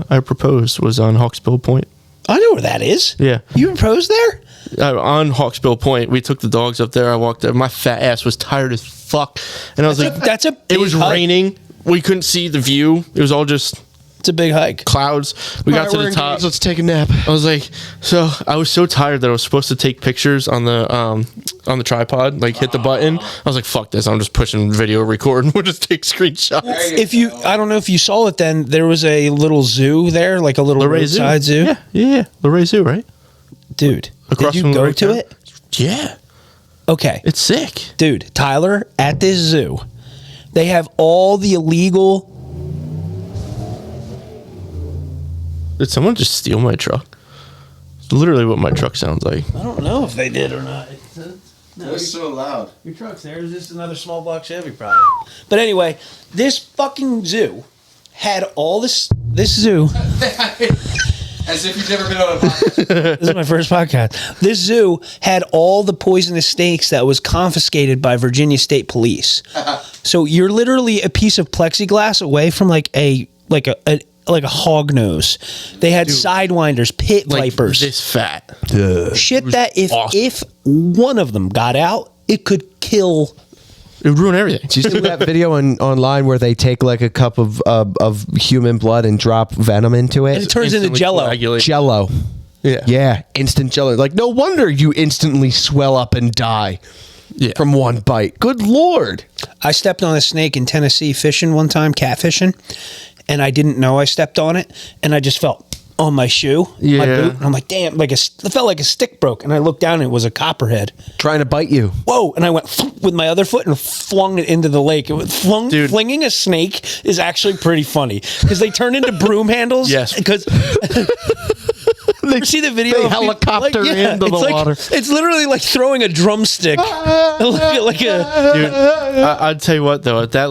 I proposed, was on Hawksbill Point. I know where that is. Yeah. You proposed there? On Hawksbill Point, we took the dogs up there. I walked there. My fat ass was tired as fuck, and I was like, That's a It was big hike. raining. We couldn't see the view. It was all just It's a big hike. clouds. We got to the top. Let's take a nap. I was like, so I was so tired that I was supposed to take pictures on the tripod, like hit the button. I was like, fuck this. I'm just pushing video record and we'll just take screenshots. If you, I don't know if you saw it. Then there was a little zoo there, like a little roadside zoo. Yeah. Luray Zoo, right? Dude, Across did from you go Luray to County? it? Yeah. Okay, It's sick. dude, Tyler, at this zoo, they have all the illegal. Did someone just steal my truck? It's literally what my truck sounds like. I don't know if they did or not. That's so loud. Your truck's there. Is this another small block Chevy probably? But anyway, this fucking zoo had all this. This zoo. As if you've never been on a podcast. This is my first podcast. This zoo had all the poisonous snakes that was confiscated by Virginia State Police. So you're literally a piece of plexiglass away from like a hog nose. They had sidewinders, pit Like vipers, this fat. shit that if awesome. one of them got out, it could kill. It would ruin everything. Did you see that video online where they take like a cup of human blood and drop venom into And it it? turns into Instantly jello. coagulate. Jello. Yeah. Yeah, instant jello. Like, no wonder you instantly swell up and die Yeah. from one bite. Good Lord. I stepped on a snake in Tennessee fishing one time, catfishing, and I didn't know I stepped on it, and I just felt on my shoe, my Yeah. boot, and I'm like, damn, it felt like a stick broke, and I looked down and it was a copperhead. Trying to bite you. Whoa! And I went with my other foot and flung it into the lake. It was Dude. flinging a snake is actually pretty funny because they turn into broom handles. Yes. because. See the video? they of people- helicopter into the it's water. It's literally like throwing a drumstick. like a, Dude, I'd tell you what though, at the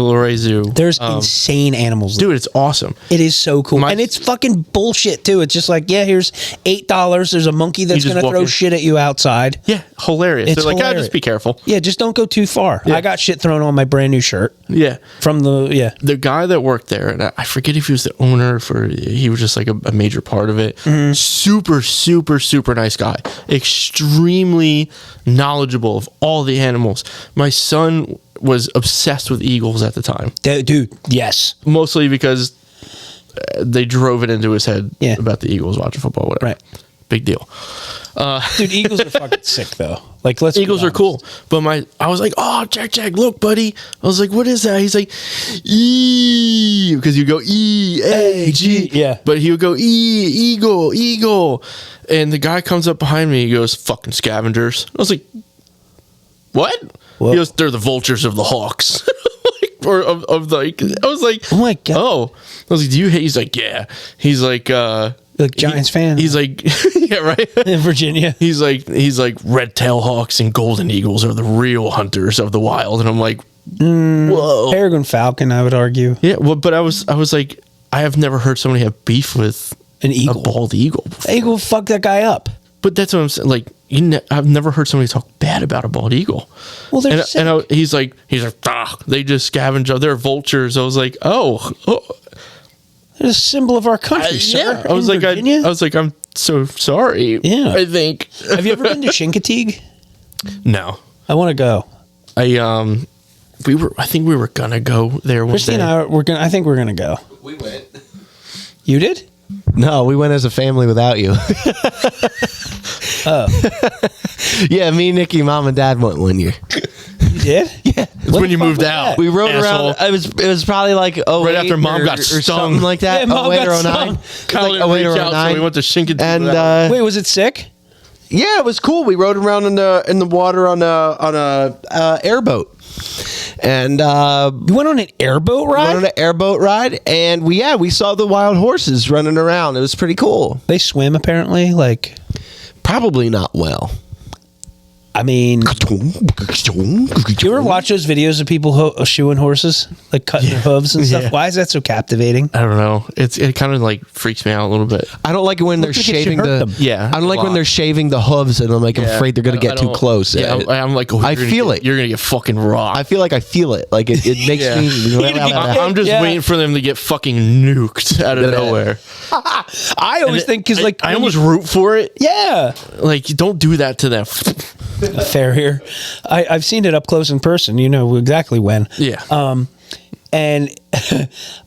Luray Zoo, there's insane animals. dude, it's awesome. It is so cool. My- And it's fucking bullshit too. It's just like, yeah, here's $8. There's a monkey that's just gonna walk throw in. shit at you outside. Yeah, hilarious. It's They're like, hilarious. just be careful. Yeah, just don't go too far. I got shit thrown on my brand new shirt Yeah. from The guy that worked there, and I forget if he was the owner he was just like a major part of it. Super, super, super nice guy. Extremely knowledgeable of all the animals. My son was obsessed with eagles at the time, dude. Yes, mostly because they drove it into his head Yeah. about the Eagles watching football, whatever. Right. Big deal. dude. Eagles are fucking sick though. Like, let's be Eagles are honest. cool, but I was like, oh, Jack, look, buddy. I was like, what is that? He's like, E, because you go E-A-G. Yeah. But he would go eagle. And the guy comes up behind me, he goes, fucking scavengers. I was like, what? Whoa. He goes, they're the vultures of the Hawks. Or of like, I was like, Oh my God. Oh. I was like, do you hate? He's like, yeah. He's like, Like Giants fan. He's like, yeah, right. in Virginia. He's like red tail hawks and golden eagles are the real hunters of the wild, and I'm like, whoa, Peregrine falcon, I would argue. yeah. Well, but I was like, I have never heard somebody have beef with An eagle. a bald eagle before. Eagle fuck that guy up. But that's what I'm saying. Like, I've never heard somebody talk bad about a bald eagle. Well, they're And, sick. he's like, they just scavenge. They're vultures. I was like, oh. They're a symbol of our country, sir. Yeah. I was in like, Virginia. I was like, I'm so sorry. Yeah. I think. Have you ever been to Chincoteague? No. I want to go. I think we were gonna go there one Christy day. and I think we're gonna go. We went. You did? No, we went as a family without you. Oh, Yeah, me, Nikki, mom, and dad went one year. you did? Yeah. It's when you moved out. We rode Asshole. around. It was probably like Right after Mom got or stung. something like that. Yeah, Mom 08 or got 09. stung. Kyle Like didn't 08 reach or out, so 09. we went to Shinkin. And Wait, was it sick? yeah, it was cool. We rode around in the water on a airboat, and You went on an airboat went ride? on an airboat ride, and we saw the wild horses running around. It was pretty cool. They swim apparently. Like, Probably not well. I mean, do you ever watch those videos of people shoeing horses, like cutting their hooves and stuff? Yeah. Why is that so captivating? I don't know. It kind of like freaks me out a little bit. I don't like it when they're Looks like it should shaving hurt the. them. Yeah, I don't like a when lot. they're shaving the hooves, and I'm like Yeah. afraid they're gonna I get too don't- close. Yeah, I'm like, oh, I you're gonna feel get- it. You're gonna get fucking rocked. I feel like I feel it. Like it makes Yeah. me. I'm just Yeah. waiting for them to get fucking nuked out of Yeah. nowhere. I always think because like I almost root for it. yeah, Like, don't do that to them. fair here. I've seen it up close in person. You know exactly when. Yeah. And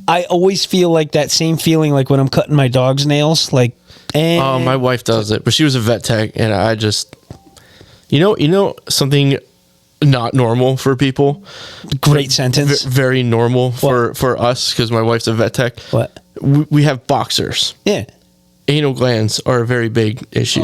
I always feel like that same feeling like when I'm cutting my dog's nails. Like, My wife does it, but she was a vet tech, and I just, you know, something not normal for people. great sentence. Very normal for us because my wife's a vet tech. What? We have boxers. Yeah. Anal glands are a very big issue.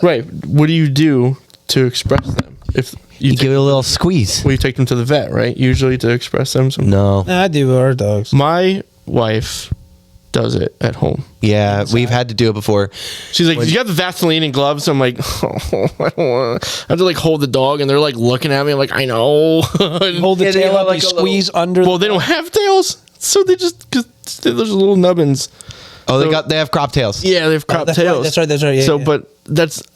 Right. What do you do to express them? If You give it a little squeeze. well, you take them to the vet, right? Usually to express them. No. I do our dogs. My wife does it at home. Yeah, we've had to do it before. She's like, "You got the Vaseline and gloves?" I'm like, "Oh, I don't want." I have to like hold the dog, and they're like looking at me. I'm like, "I know." Hold the Yeah, they tail have up, like you a squeeze under. Well, they don't have tails, so they just cause there's little nubbins. Oh, So- they have crop tails. Yeah, they have crop that's right, tails. that's right, yeah, so, yeah. but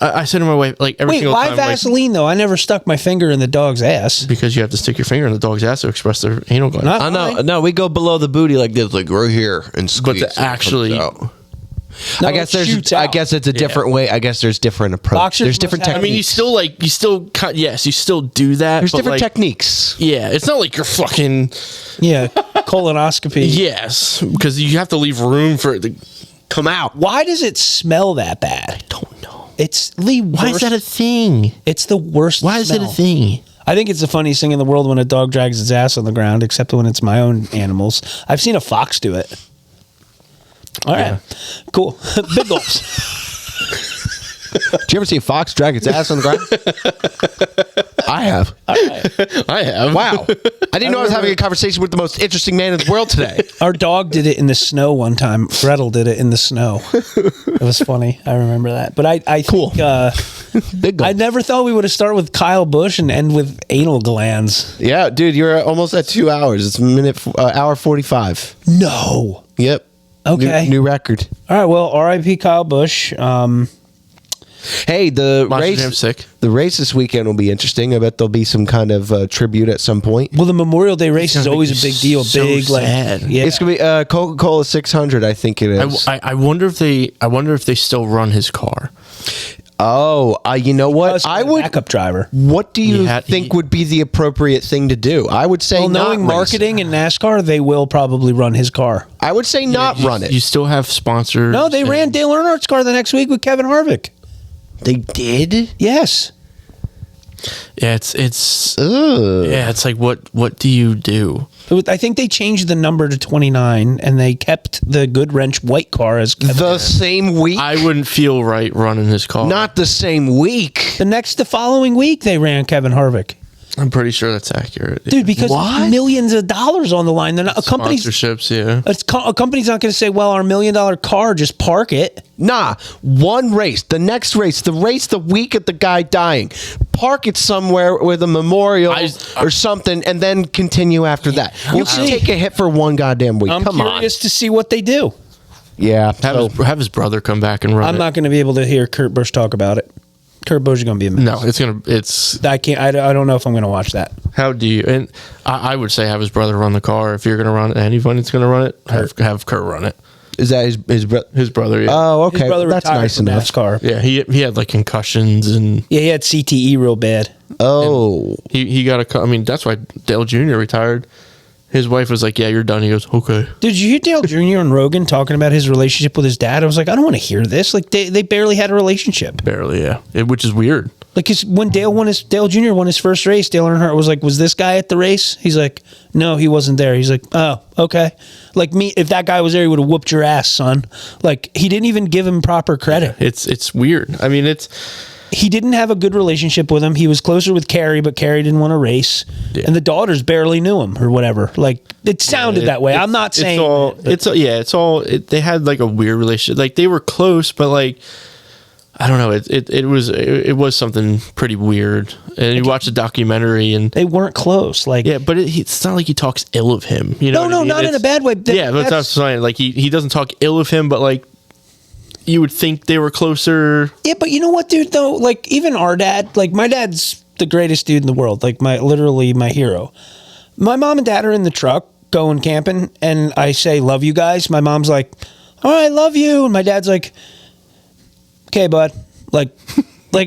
I said to my wife, like every Wait, single why time, Vaseline though? I never stuck my finger in the dog's ass. like, because you have to stick your finger in the dog's ass to express their anal gland. Not Oh no, mine. no, we go below the booty like this, like right here, and squeeze. to actually- it comes out. No, I guess it shoots I out. guess it's a different way. I guess there's different approach. Boxers There's must different have- I mean, you techniques. still cut. Yes, you still do that. There's but, different like, techniques. Yeah, it's not like you're fucking. Yeah, colonoscopy. Yes, because you have to leave room for it to come out. Why does it smell that bad? Don't know. It's the worst. Why is that a thing? It's the worst. Why is it a smell. thing? I think it's the funniest thing in the world when a dog drags its ass on the ground, except when it's my own animals. I've seen a fox do it. All right, cool. Big gulps. Did you ever see a fox drag its ass on the ground? I have. I have. Wow. I didn't know I was having a conversation with the most interesting man in the world today. Our dog did it in the snow one time. Gretel did it in the snow. It was funny. I remember that. But I Cool. think, Big I gulp. never thought we would have started with Kyle Busch and end with anal glands. Yeah, dude, you're almost at 2 hours. It's hour 45. No. Yep. Okay. New record. All right. Well, R.I.P. Kyle Busch. Hey, the Monster race. Jam's sick. The race this weekend will be interesting. I bet there'll be some kind of tribute at some point. Well, the Memorial Day race is gonna always be a big deal. so Big, like, sad. yeah. It's gonna be Coca-Cola 600. I think it is. I wonder if they still run his car. Oh, you know what? I would backup driver. What do you had- think he- would be the appropriate thing to do? I would say Well, knowing not marketing in NASCAR, they will probably run his car. I would say not run it. You still have sponsors. No, they ran Dale Earnhardt's car the next week with Kevin Harvick. They did. Yes. Yeah, it's Ugh. yeah, it's like what do you do? I think they changed the number to 29, and they kept the Goodwrench white car as Kevin. The same week. I wouldn't feel right running his car. Not the same week. The following week they ran Kevin Harvick. I'm pretty sure that's accurate. Dude, because What? millions of dollars on the line. They're not a company's Sponsorships, yeah. a company's not going to say, "Well, our $1 million car, just park it." Nah, one race. The next race. The race the week of the guy dying. Park it somewhere with a memorial or something, and then continue after that. You can see. take a hit for one goddamn week. I'm Come on. curious to see what they do. Yeah. Have his brother come back and run I'm it. not going to be able to hear Kurt Busch talk about it. Kurt Busch is going to be a mess. No, it's I can't. I don't know if I'm going to watch that. how do you and I would say have his brother run the car if you're gonna run it. Anyone that's gonna run it, have Kurt run it. Is that His brother, yeah. Oh, okay. His brother That's retired nice from enough. NASCAR. Yeah, he had like concussions and Yeah, he had CTE real bad. Oh. he got I mean, that's why Dale Jr. retired. His wife was like, "Yeah, you're done." He goes, "Okay." Did you hear Dale Jr. on Rogan talking about his relationship with his dad? I was like, I don't want to hear this. Like they barely had a relationship. Barely, yeah. Which is weird. Like when Dale Jr. won his first race, Dale Earnhardt was like, "Was this guy at the race?" He's like, "No, he wasn't there." He's like, "Oh, okay." Like me, if that guy was there, he would have whooped your ass, son. Like he didn't even give him proper credit. It's weird. I mean, he didn't have a good relationship with him. He was closer with Carrie, but Carrie didn't want to race, and the daughters barely knew him or whatever. Like it sounded that way. I'm not saying they had like a weird relationship. Like they were close, but like I don't know. It was something pretty weird. And you watch the documentary, and they weren't close. Like but it's not like he talks ill of him. You know? No, not in a bad way. But that's what I'm saying. Like he doesn't talk ill of him, but like. You would think they were closer. Yeah, but you know what, dude, though? Like, even our dad, like, my dad's the greatest dude in the world. Like, literally my hero. My mom and dad are in the truck going camping, and I say, love you guys. My mom's like, all right, love you. And my dad's like, okay, bud. Like,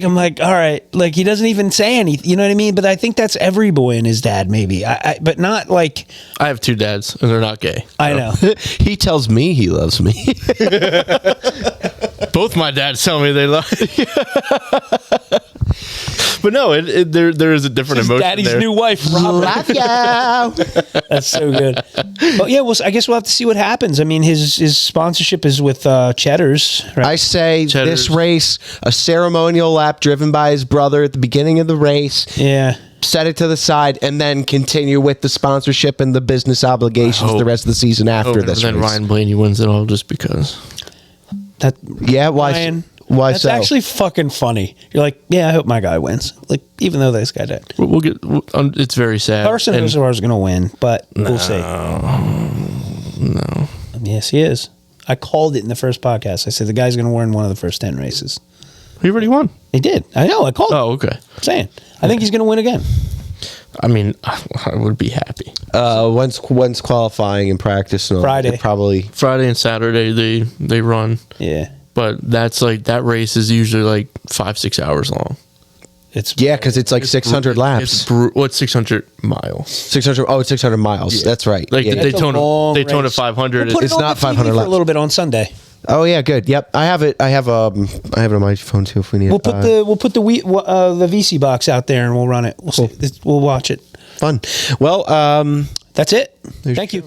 I'm like, all right. Like, he doesn't even say anything. You know what I mean? But I think that's every boy and his dad, maybe. But not like... I have 2 dads, and they're not gay. I know. He tells me he loves me. Both my dads tell me they love me. But no, there is a different emotion Daddy's there. new wife, Robert. Love you. That's so good. But yeah, I guess we'll have to see what happens. I mean, his sponsorship is with Cheddar's. Right? I say Cheddar's. this race, a ceremonial lap driven by his brother at the beginning of the race. Yeah. Set it to the side and then continue with the sponsorship and the business obligations the rest of the season after this And then race. Ryan Blaney wins it all just because. Yeah, why? Ryan, why that's so? actually fucking funny. You're like, yeah, I hope my guy wins. Like, even though this guy did. We'll get. It's very sad. Carson Hocevar's going to win, but we'll see. No. Yes, he is. I called it in the first podcast. I said the guy's going to win one of the first 10 races. He already won. He did. I know. I called. Oh, okay. I'm saying. I think he's going to win again. I mean, I would be happy. When's qualifying and practice? And Friday. Probably Friday and Saturday they run. Yeah. But that's like that race is usually like 5-6 hours long. because it's like 600 laps. What's 600 miles? 600. Oh, it's 600 miles. That's right. Like Yeah. the Daytona race. 500. We'll put It's it on not the TV 500 for a laps. little bit on Sunday. Oh yeah, good. Yep, I have it. I have it on my phone too. If we need We'll it. put the VC box out there and we'll run it. We'll watch it. Fun. Well, That's it. Thank you.